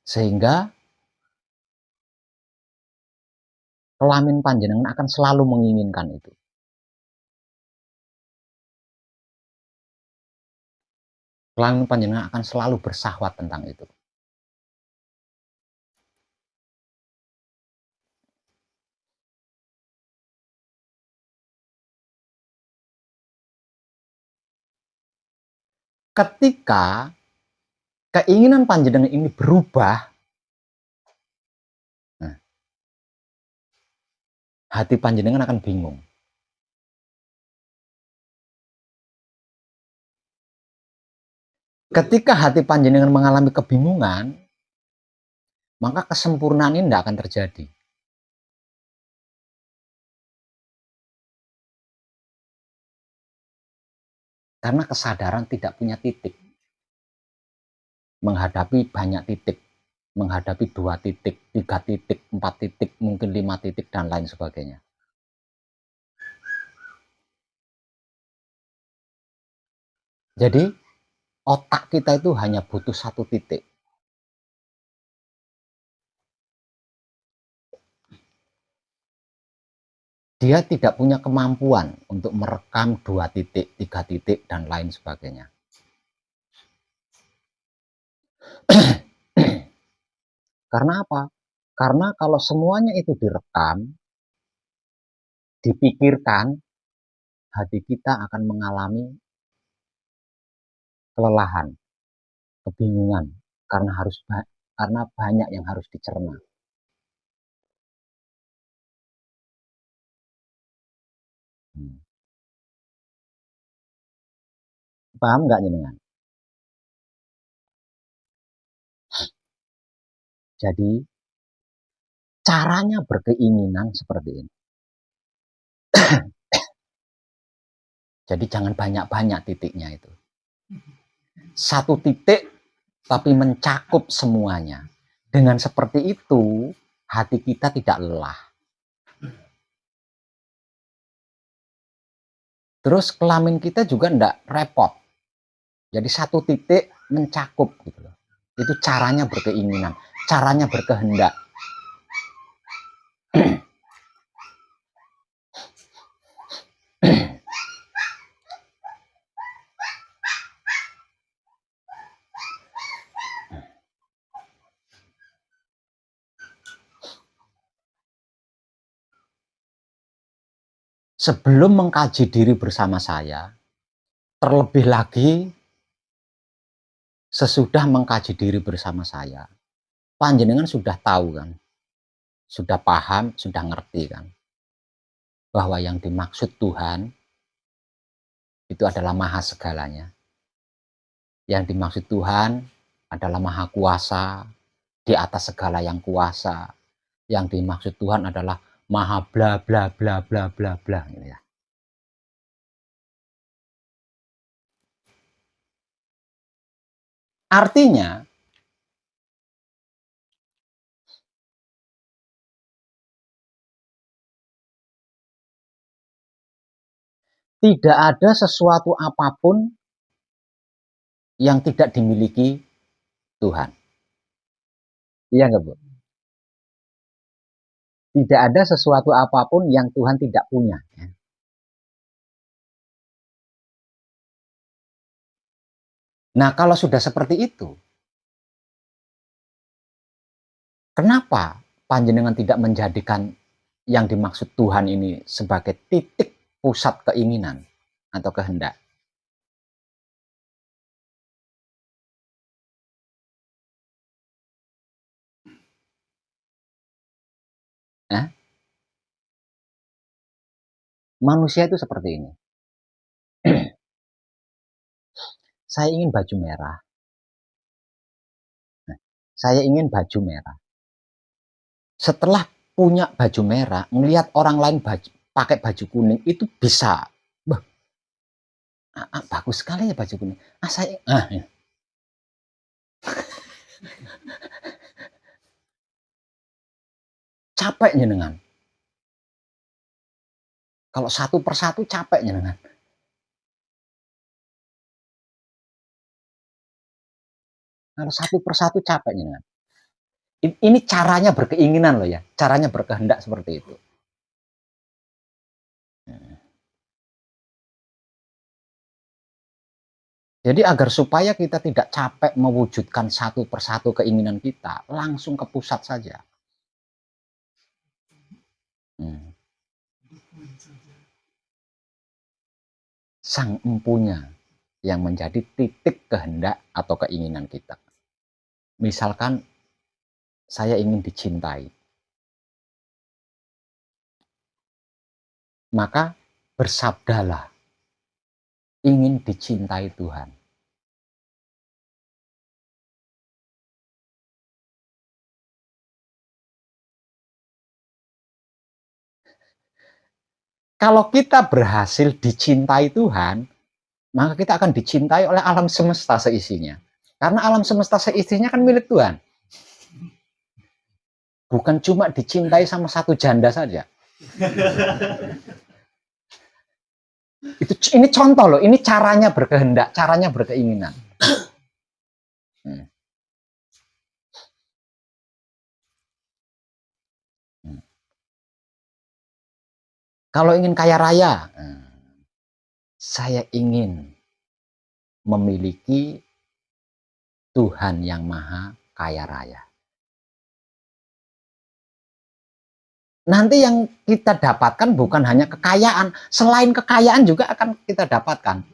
Sehingga kelamin panjenengan akan selalu menginginkan itu. Kelamin panjenengan akan selalu bersahwat tentang itu. Ketika keinginan panjenengan ini berubah, hati panjenengan akan bingung. Ketika hati panjenengan mengalami kebingungan, maka kesempurnaan ini tidak akan terjadi. Karena kesadaran tidak punya titik. Menghadapi banyak titik. Menghadapi 2 titik, 3 titik, 4 titik, mungkin 5 titik, dan lain sebagainya. Jadi, otak kita itu hanya butuh 1 titik. Dia tidak punya kemampuan untuk merekam 2 titik, 3 titik, dan lain sebagainya. Karena apa? Karena kalau semuanya itu direkam, dipikirkan, hati kita akan mengalami kelelahan, kebingungan, karena banyak yang harus dicerna. Paham nggak jenengan? Jadi caranya berkeinginan seperti ini. Jadi jangan banyak-banyak titiknya itu. Satu titik tapi mencakup semuanya. Dengan seperti itu, hati kita tidak lelah. Terus kelamin kita juga tidak repot. Jadi satu titik mencakup gitu loh. Itu caranya berkeinginan, caranya berkehendak. Sebelum mengkaji diri bersama saya, terlebih lagi sesudah mengkaji diri bersama saya, panjenengan sudah tahu kan, sudah paham, sudah ngerti kan, bahwa yang dimaksud Tuhan itu adalah maha segalanya. Yang dimaksud Tuhan adalah maha kuasa, di atas segala yang kuasa. Yang dimaksud Tuhan adalah maha bla bla bla bla bla bla gitu ya. Artinya tidak ada sesuatu apapun yang tidak dimiliki Tuhan. Iya nggak, Bu? Tidak ada sesuatu apapun yang Tuhan tidak punya. Nah, kalau sudah seperti itu, kenapa panjenengan tidak menjadikan yang dimaksud Tuhan ini sebagai titik pusat keinginan atau kehendak? Manusia itu seperti ini. Saya ingin baju merah. Saya ingin baju merah. Setelah punya baju merah, melihat orang lain pakai baju kuning, itu bisa. Bagus sekali ya baju kuning. Ya. Capek jenengan. Kalau satu persatu capek jenengan. Kalau satu persatu capek jenengan. Ini caranya berkeinginan loh ya, caranya berkehendak seperti itu. Jadi agar supaya kita tidak capek mewujudkan satu persatu keinginan kita, langsung ke pusat saja. Sang empunya yang menjadi titik kehendak atau keinginan kita. Misalkan saya ingin dicintai, maka bersabdalah, ingin dicintai Tuhan. Kalau kita berhasil dicintai Tuhan, maka kita akan dicintai oleh alam semesta seisinya. Karena alam semesta seisinya kan milik Tuhan. Bukan cuma dicintai sama satu janda saja. Ini contoh loh, ini caranya berkehendak, caranya berkeinginan. Kalau ingin kaya raya, saya ingin memiliki Tuhan yang maha kaya raya. Nanti yang kita dapatkan bukan hanya kekayaan, selain kekayaan juga akan kita dapatkan.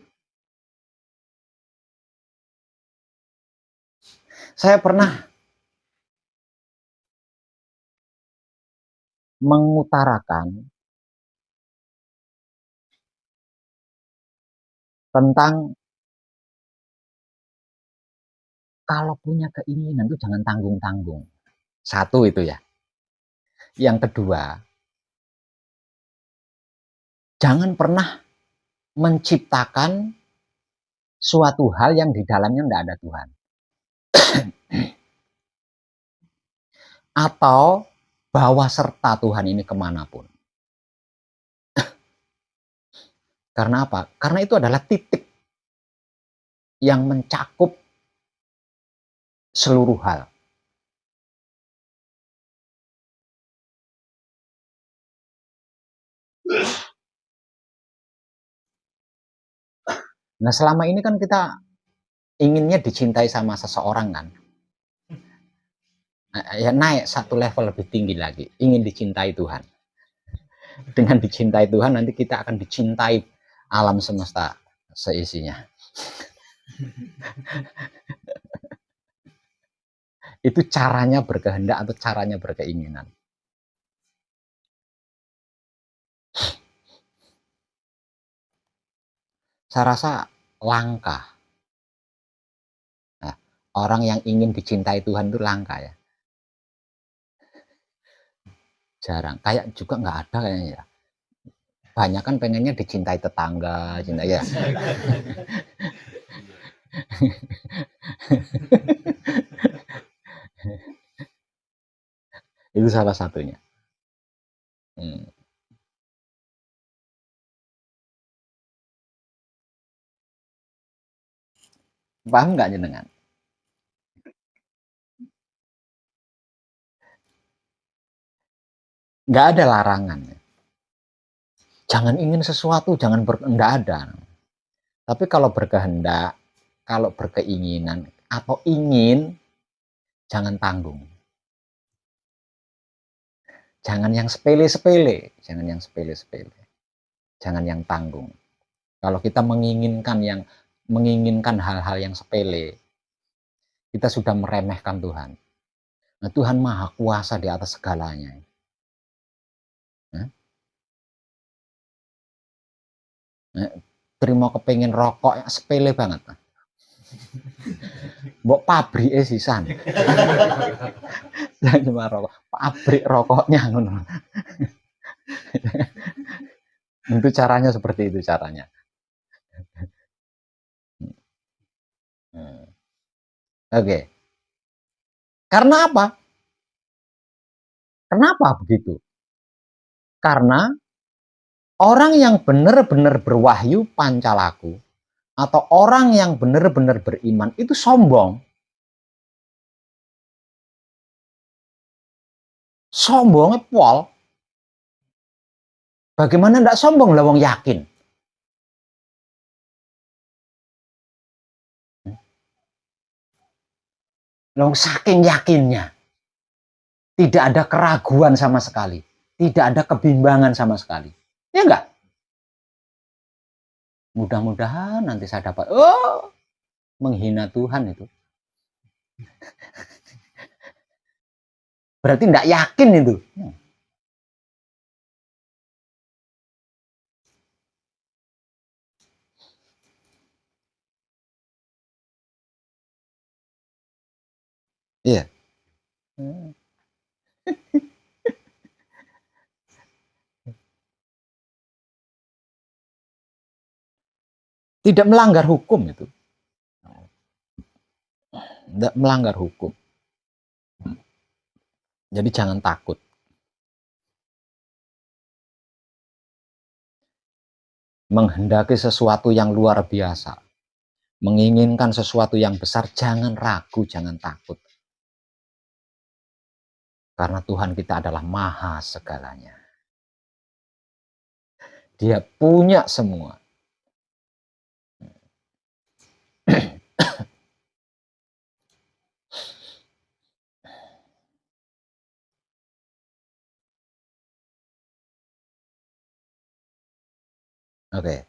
Saya pernah mengutarakan tentang kalau punya keinginan itu jangan tanggung-tanggung. Satu itu ya. Yang kedua, jangan pernah menciptakan suatu hal yang di dalamnya tidak ada Tuhan. Atau bawa serta Tuhan ini kemanapun. Karena apa? Karena itu adalah titik yang mencakup seluruh hal. Nah, selama ini kan kita inginnya dicintai sama seseorang kan. Ya naik satu level lebih tinggi lagi, ingin dicintai Tuhan. Dengan dicintai Tuhan nanti kita akan dicintai alam semesta seisinya. Itu caranya berkehendak atau caranya berkeinginan. Saya rasa langka. Nah, orang yang ingin dicintai Tuhan itu langka ya. Jarang. Kayak juga nggak ada kayaknya ya. Banyak kan pengennya dicintai tetangga, cinta ya. Itu salah satunya. Paham nggak jenengan? Nggak ada larangan. Jangan ingin sesuatu, jangan nggak ada. Tapi kalau berkehendak, kalau berkeinginan atau ingin, jangan tanggung. Jangan yang sepele-sepele, jangan yang sepele-sepele. Jangan yang tanggung. Kalau kita menginginkan hal-hal yang sepele, kita sudah meremehkan Tuhan. Nah, Tuhan Maha Kuasa di atas segalanya. Terima kepengen rokok yang sepele banget. Mbok pabrik sisan. Jangan cuma rokok, pabrik rokoknya ngono. Itu caranya seperti itu caranya. Oke. Karena apa? Kenapa begitu? Karena orang yang benar-benar berwahyu pancalaku atau orang yang benar-benar beriman itu sombong. Sombongnya pol. Bagaimana tidak sombong lah wong yakin? Wong saking yakinnya. Tidak ada keraguan sama sekali. Tidak ada kebimbangan sama sekali. Ya enggak? Mudah-mudahan nanti saya dapat. Oh, menghina Tuhan itu. Berarti enggak yakin itu. Iya. Tidak melanggar hukum itu. Tidak melanggar hukum. Jadi jangan takut. Menghendaki sesuatu yang luar biasa. Menginginkan sesuatu yang besar, jangan ragu, jangan takut. Karena Tuhan kita adalah maha segalanya. Dia punya semua. Oke.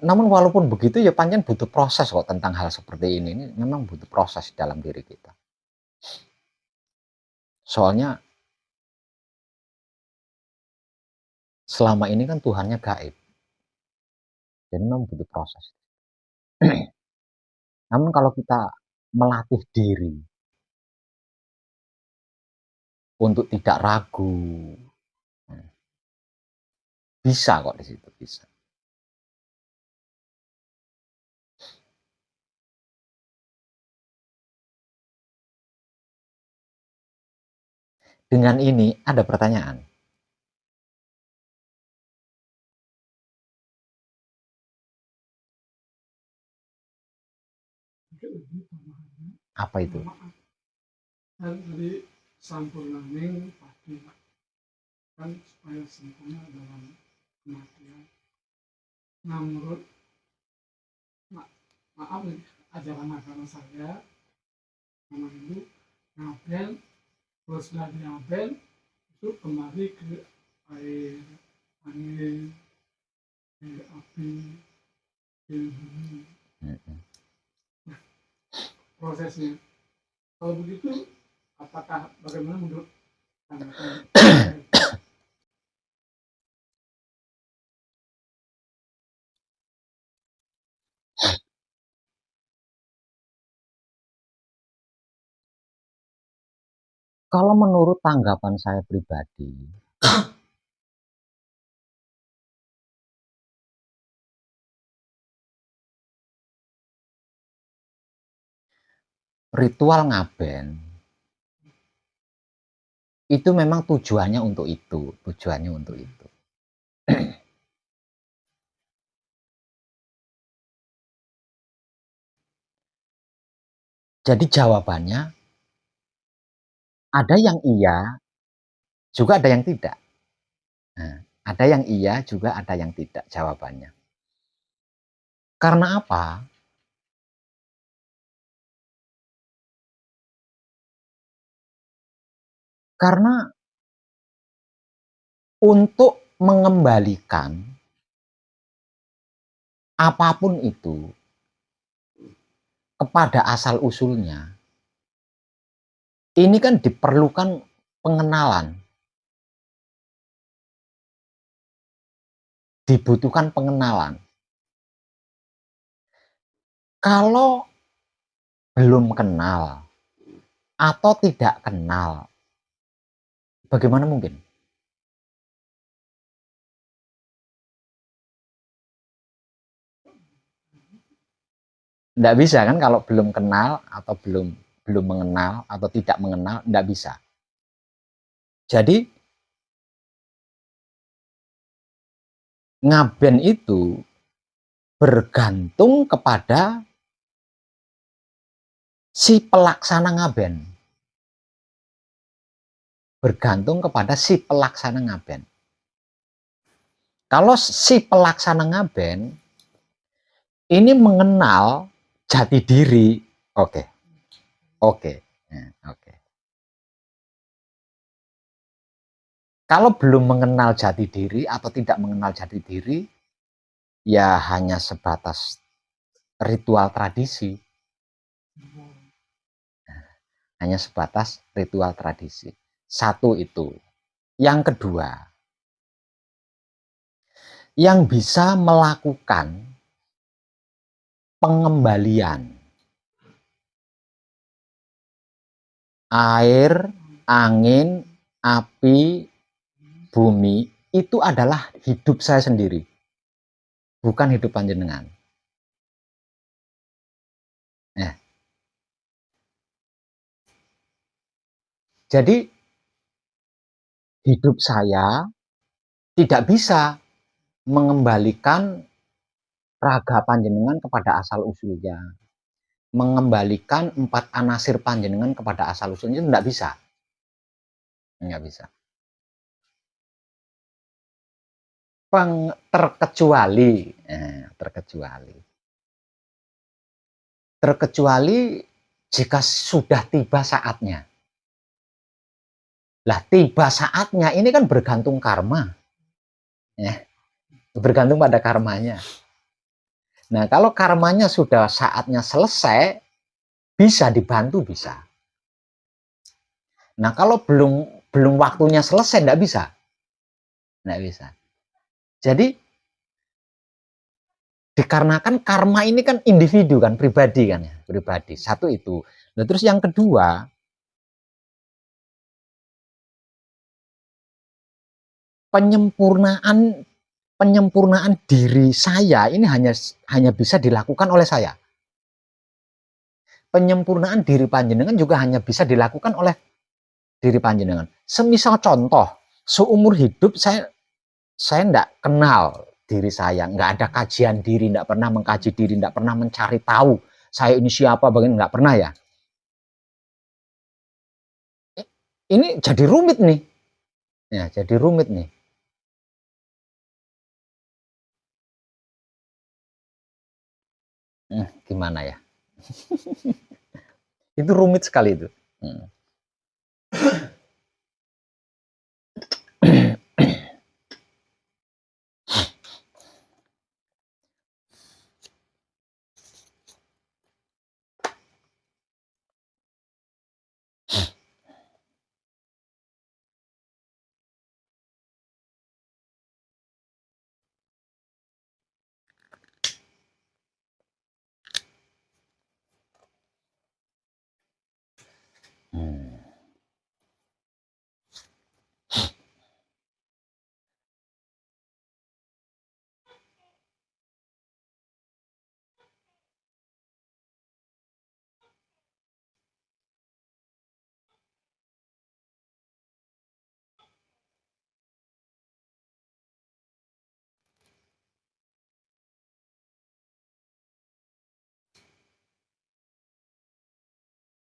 Namun walaupun begitu ya pancen butuh proses kok tentang hal seperti ini. Ini memang butuh proses dalam diri kita. Soalnya selama ini kan Tuhannya gaib. Jadi memang butuh proses. Namun kalau kita melatih diri untuk tidak ragu, bisa kok di situ, bisa. Dengan ini ada pertanyaan. Mungkin lebih tambahannya. Apa itu? Maaf. Kan tadi sampurnaning pasti kan supaya sempurna dalam kematian. Nah menurut maaf nih, ajaran agama saya sama ibu ngabel terus dari ngabel itu kembali ke air, angin, ke api, ke bumi. Prosesnya. Kalau begitu, apakah bagaimana menurut tanggapan? Kalau menurut tanggapan saya pribadi, ritual ngaben itu memang tujuannya untuk itu, tujuannya untuk itu. Jadi jawabannya ada yang iya, juga ada yang tidak. Nah, ada yang iya, juga ada yang tidak jawabannya. Karena apa? Karena untuk mengembalikan apapun itu kepada asal usulnya, ini kan diperlukan pengenalan. Dibutuhkan pengenalan. Kalau belum kenal atau tidak kenal, bagaimana mungkin? Tidak bisa kan kalau belum kenal atau belum mengenal atau tidak mengenal, tidak bisa. Jadi ngaben itu bergantung kepada si pelaksana ngaben. Bergantung kepada si pelaksana ngaben. Kalau si pelaksana ngaben ini mengenal jati diri, oke. Kalau belum mengenal jati diri atau tidak mengenal jati diri, ya hanya sebatas ritual tradisi. Hanya sebatas ritual tradisi. Satu itu. Yang kedua, yang bisa melakukan pengembalian air, angin, api, bumi itu adalah hidup saya sendiri, bukan hidup panjenengan. Jadi hidup saya tidak bisa mengembalikan raga panjenengan kepada asal usulnya, mengembalikan 4 anasir panjenengan kepada asal usulnya, itu tidak bisa. Nggak bisa. Terkecuali jika sudah tiba saatnya. Lah tiba saatnya ini kan bergantung karma. Ya. Bergantung pada karmanya. Nah, kalau karmanya sudah saatnya selesai, bisa dibantu, bisa. Nah, kalau belum waktunya selesai, nggak bisa. Nggak bisa. Jadi, dikarenakan karma ini kan individu kan, pribadi kan ya, pribadi. Satu itu. Nah, terus yang kedua, penyempurnaan diri saya ini hanya bisa dilakukan oleh saya. Penyempurnaan diri panjenengan juga hanya bisa dilakukan oleh diri panjenengan. Semisal contoh, seumur hidup saya enggak kenal diri saya, enggak ada kajian diri, enggak pernah mengkaji diri, enggak pernah mencari tahu saya ini siapa, bagaimana, enggak pernah ya. Ini jadi rumit nih. Ya, jadi rumit nih. Gimana ya? Itu rumit sekali itu.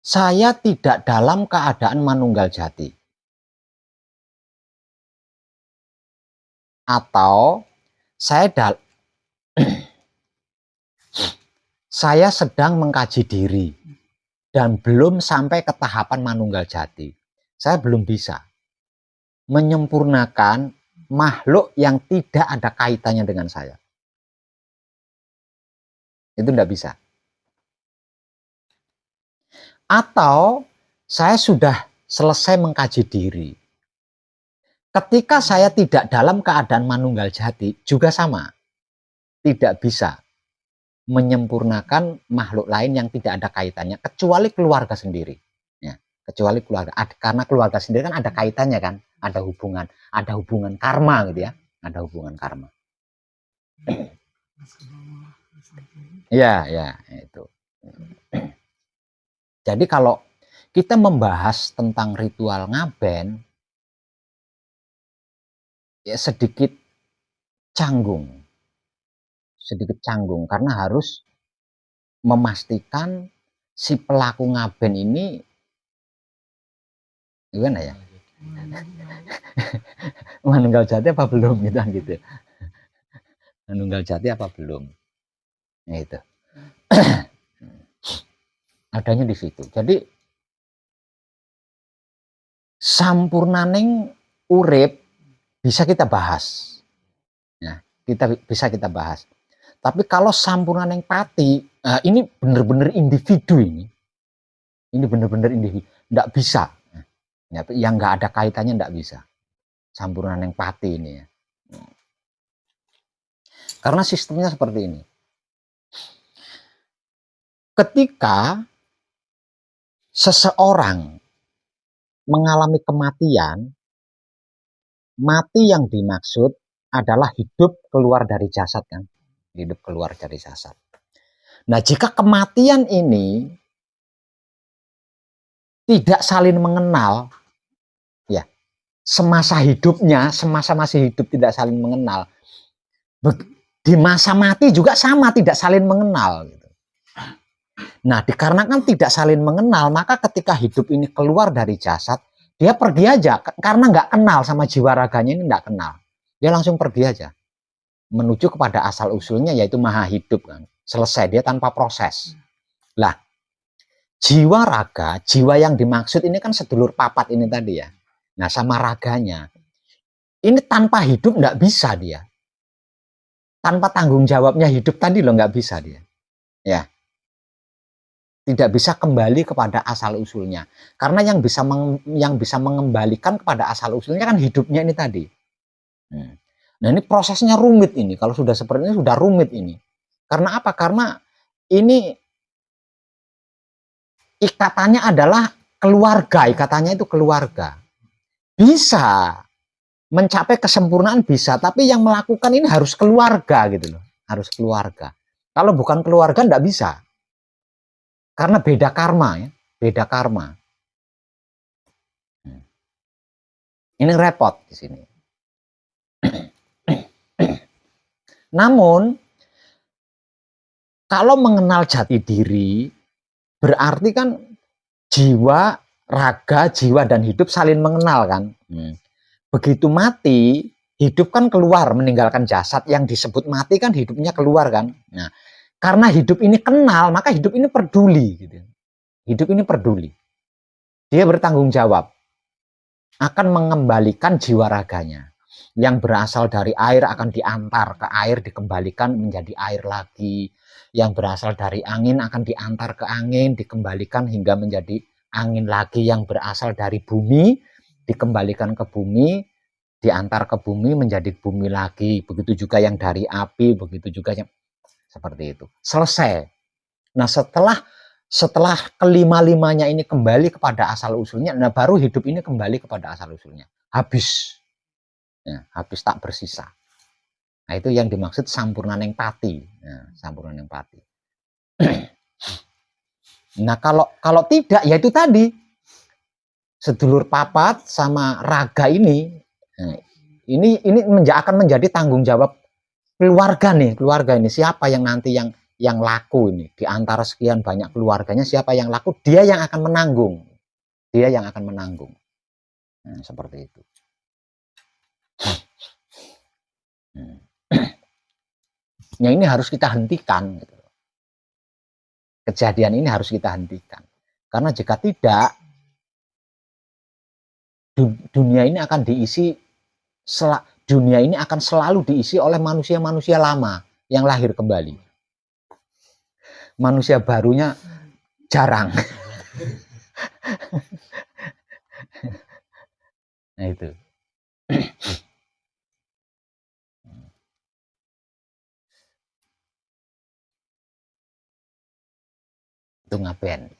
Saya tidak dalam keadaan manunggal jati. Atau saya sedang mengkaji diri dan belum sampai ke tahapan manunggal jati. Saya belum bisa menyempurnakan makhluk yang tidak ada kaitannya dengan saya. Itu tidak bisa. Atau saya sudah selesai mengkaji diri. Ketika saya tidak dalam keadaan manunggal jati, juga sama. Tidak bisa menyempurnakan makhluk lain yang tidak ada kaitannya, kecuali keluarga sendiri. Ya, kecuali keluarga. Karena keluarga sendiri kan ada kaitannya kan, ada hubungan karma gitu ya, ada hubungan karma. Ya, itu. Jadi kalau kita membahas tentang ritual ngaben, ya sedikit canggung karena harus memastikan si pelaku ngaben ini gimana ya, manunggal jati apa belum gitu. Manunggal jati apa belum, nah, itu. Adanya di situ. Jadi sampurnaning urip bisa kita bahas. Nah, bisa kita bahas. Tapi kalau sampurnaning pati, ini benar-benar individu ini. Ini benar-benar individu. Nggak bisa. Yang nggak ada kaitannya nggak bisa. Sampurnaning pati ini ya. Karena sistemnya seperti ini. Ketika seseorang mengalami kematian, mati yang dimaksud adalah hidup keluar dari jasad kan, hidup keluar dari jasad. Nah, jika kematian ini tidak saling mengenal, ya, semasa hidupnya, semasa masih hidup tidak saling mengenal, di masa mati juga sama, tidak saling mengenal. Gitu. Nah, dikarenakan tidak saling mengenal, maka ketika hidup ini keluar dari jasad, dia pergi aja, karena nggak kenal sama jiwa raganya ini, nggak kenal. Dia langsung pergi aja, menuju kepada asal usulnya, yaitu maha hidup kan. Selesai, dia tanpa proses. Lah, jiwa raga, jiwa yang dimaksud ini kan sedulur papat ini tadi ya. Nah, sama raganya, ini tanpa hidup nggak bisa dia. Tanpa tanggung jawabnya hidup tadi loh, nggak bisa dia. Ya. tidak bisa kembali kepada asal usulnya. Karena yang bisa mengembalikan kepada asal usulnya kan hidupnya ini tadi. Nah, ini prosesnya rumit ini. Kalau sudah seperti ini sudah rumit ini. Karena apa? Karena ini ikatannya adalah keluarga, ikatannya itu keluarga. Bisa mencapai kesempurnaan bisa, tapi yang melakukan ini harus keluarga gitu loh, harus keluarga. Kalau bukan keluarga enggak bisa. Karena beda karma ya, beda karma. Ini repot di sini. Namun kalau mengenal jati diri berarti kan jiwa, raga, jiwa dan hidup saling mengenal kan. Begitu mati, hidup kan keluar meninggalkan jasad, yang disebut mati kan hidupnya keluar kan. Nah, karena hidup ini kenal, maka hidup ini peduli gitu. Hidup ini peduli. Dia bertanggung jawab akan mengembalikan jiwa raganya. Yang berasal dari air akan diantar ke air, dikembalikan menjadi air lagi. Yang berasal dari angin akan diantar ke angin, dikembalikan hingga menjadi angin lagi. Yang berasal dari bumi dikembalikan ke bumi, diantar ke bumi menjadi bumi lagi. Begitu juga yang dari api, begitu juga yang seperti itu. Selesai. Nah, setelah kelima-limanya ini kembali kepada asal usulnya, nah baru hidup ini kembali kepada asal usulnya. Habis. Ya, habis tak bersisa. Nah, itu yang dimaksud sampurnaning pati. Nah, sampurnaning pati. Nah, kalau tidak ya itu tadi. Sedulur papat sama raga ini, nah, ini akan menjadi tanggung jawab keluarga nih, keluarga ini. Siapa yang nanti yang laku ini di antara sekian banyak keluarganya, siapa yang laku, dia yang akan menanggung. Dia yang akan menanggung. Nah, seperti itu. Nah, ini harus kita hentikan gitu. Kejadian ini harus kita hentikan. Karena jika tidak, dunia ini akan selalu diisi oleh manusia-manusia lama yang lahir kembali. Manusia barunya jarang. Nah, itu. Itu ngapain?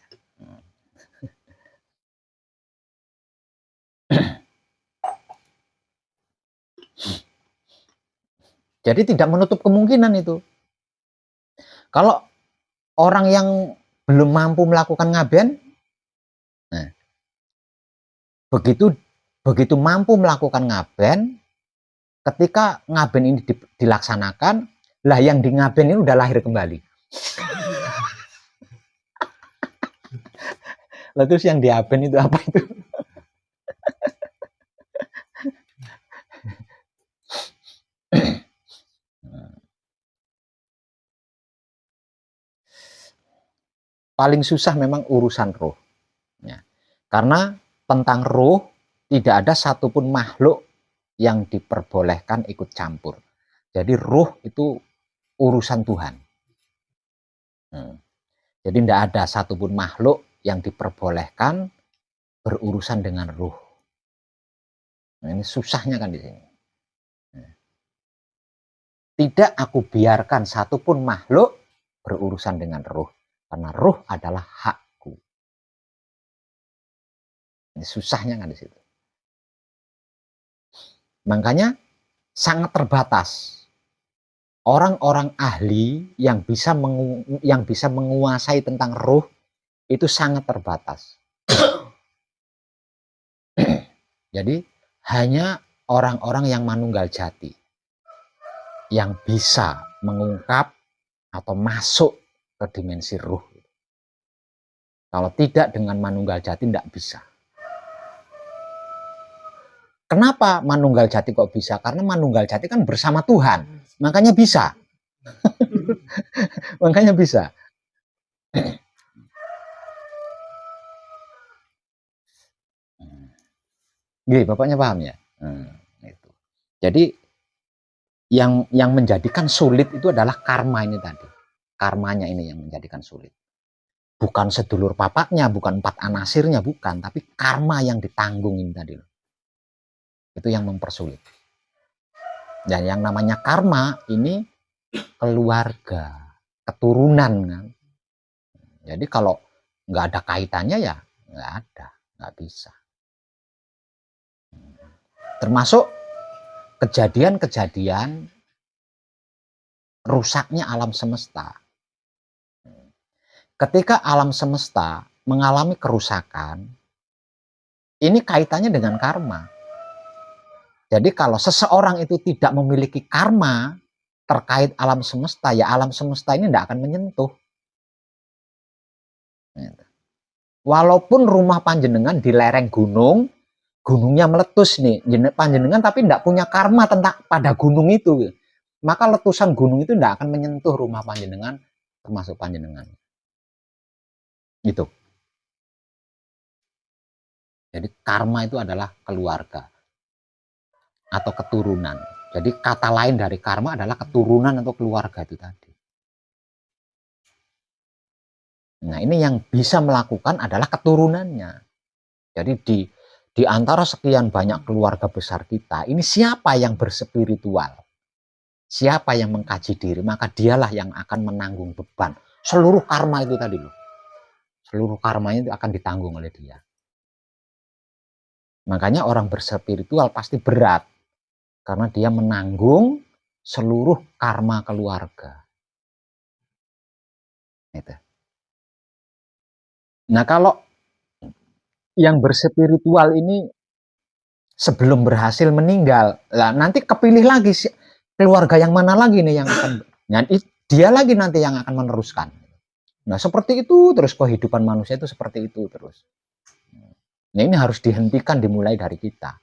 Jadi tidak menutup kemungkinan itu. Kalau orang yang belum mampu melakukan ngaben, nah, begitu mampu melakukan ngaben, ketika ngaben ini dilaksanakan, lah yang di ngaben ini udah lahir kembali. Lalu terus yang diaben itu apa itu? Paling susah memang urusan roh. Ya. Karena tentang roh tidak ada satupun makhluk yang diperbolehkan ikut campur. Jadi roh itu urusan Tuhan. Jadi tidak ada satupun makhluk yang diperbolehkan berurusan dengan roh. Nah, ini susahnya kan di sini. Tidak aku biarkan satupun makhluk berurusan dengan roh. Karena roh adalah hakku. Ini susahnya kan di situ. Makanya sangat terbatas. Orang-orang ahli yang bisa menguasai tentang roh itu sangat terbatas. Jadi hanya orang-orang yang manunggal jati yang bisa mengungkap atau masuk ke dimensi ruh. Kalau tidak dengan manunggal jati tidak bisa. Kenapa manunggal jati kok bisa? Karena manunggal jati kan bersama Tuhan, makanya bisa. Makanya bisa. Gini, bapaknya paham ya? Itu. Jadi yang menjadikan sulit itu adalah karma ini tadi. Karmanya ini yang menjadikan sulit. bukan sedulur papaknya, bukan 4 anasirnya, bukan, tapi karma yang ditanggung ini tadi loh. Itu yang mempersulit. Dan yang namanya karma ini keluarga, keturunan kan. Jadi kalau nggak ada kaitannya ya nggak ada, nggak bisa. Termasuk kejadian-kejadian rusaknya alam semesta. Ketika alam semesta mengalami kerusakan, ini kaitannya dengan karma. Jadi kalau seseorang itu tidak memiliki karma terkait alam semesta, ya alam semesta ini tidak akan menyentuh. Walaupun rumah panjenengan di lereng gunung, gunungnya meletus nih, panjenengan tapi tidak punya karma tentang pada gunung itu, maka letusan gunung itu tidak akan menyentuh rumah panjenengan, termasuk panjenengan. Gitu. Jadi karma itu adalah keluarga atau keturunan. Jadi kata lain dari karma adalah keturunan atau keluarga itu tadi. Nah, ini yang bisa melakukan adalah keturunannya. Jadi di antara sekian banyak keluarga besar kita, ini siapa yang berspiritual? Siapa yang mengkaji diri, maka dialah yang akan menanggung beban. Seluruh karma itu tadi loh. Seluruh karmanya itu akan ditanggung oleh dia. Makanya orang berspiritual pasti berat. Karena dia menanggung seluruh karma keluarga. Itu. Nah, kalau yang berspiritual ini sebelum berhasil meninggal, lah nanti kepilih lagi keluarga yang mana lagi nih yang akan, dia lagi nanti yang akan meneruskan. Nah, seperti itu terus kehidupan manusia itu seperti itu terus. Nah, ini harus dihentikan, dimulai dari kita.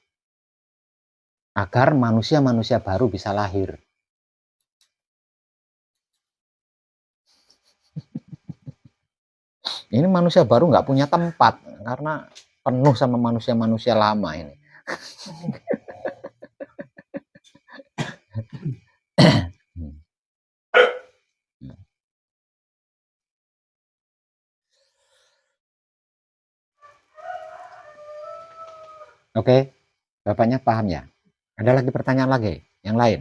Agar manusia-manusia baru bisa lahir. Ini manusia baru nggak punya tempat karena penuh sama manusia-manusia lama ini. Oke, Bapaknya paham ya? Ada lagi pertanyaan lagi? Yang lain?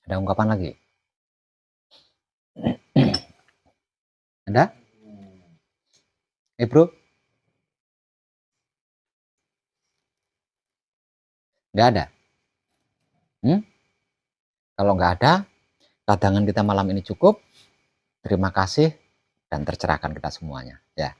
Ada ungkapan lagi? Ada? Bro? Nggak ada? Kalau nggak ada, kadangan kita malam ini cukup. Terima kasih dan tercerahkan kita semuanya. Ya.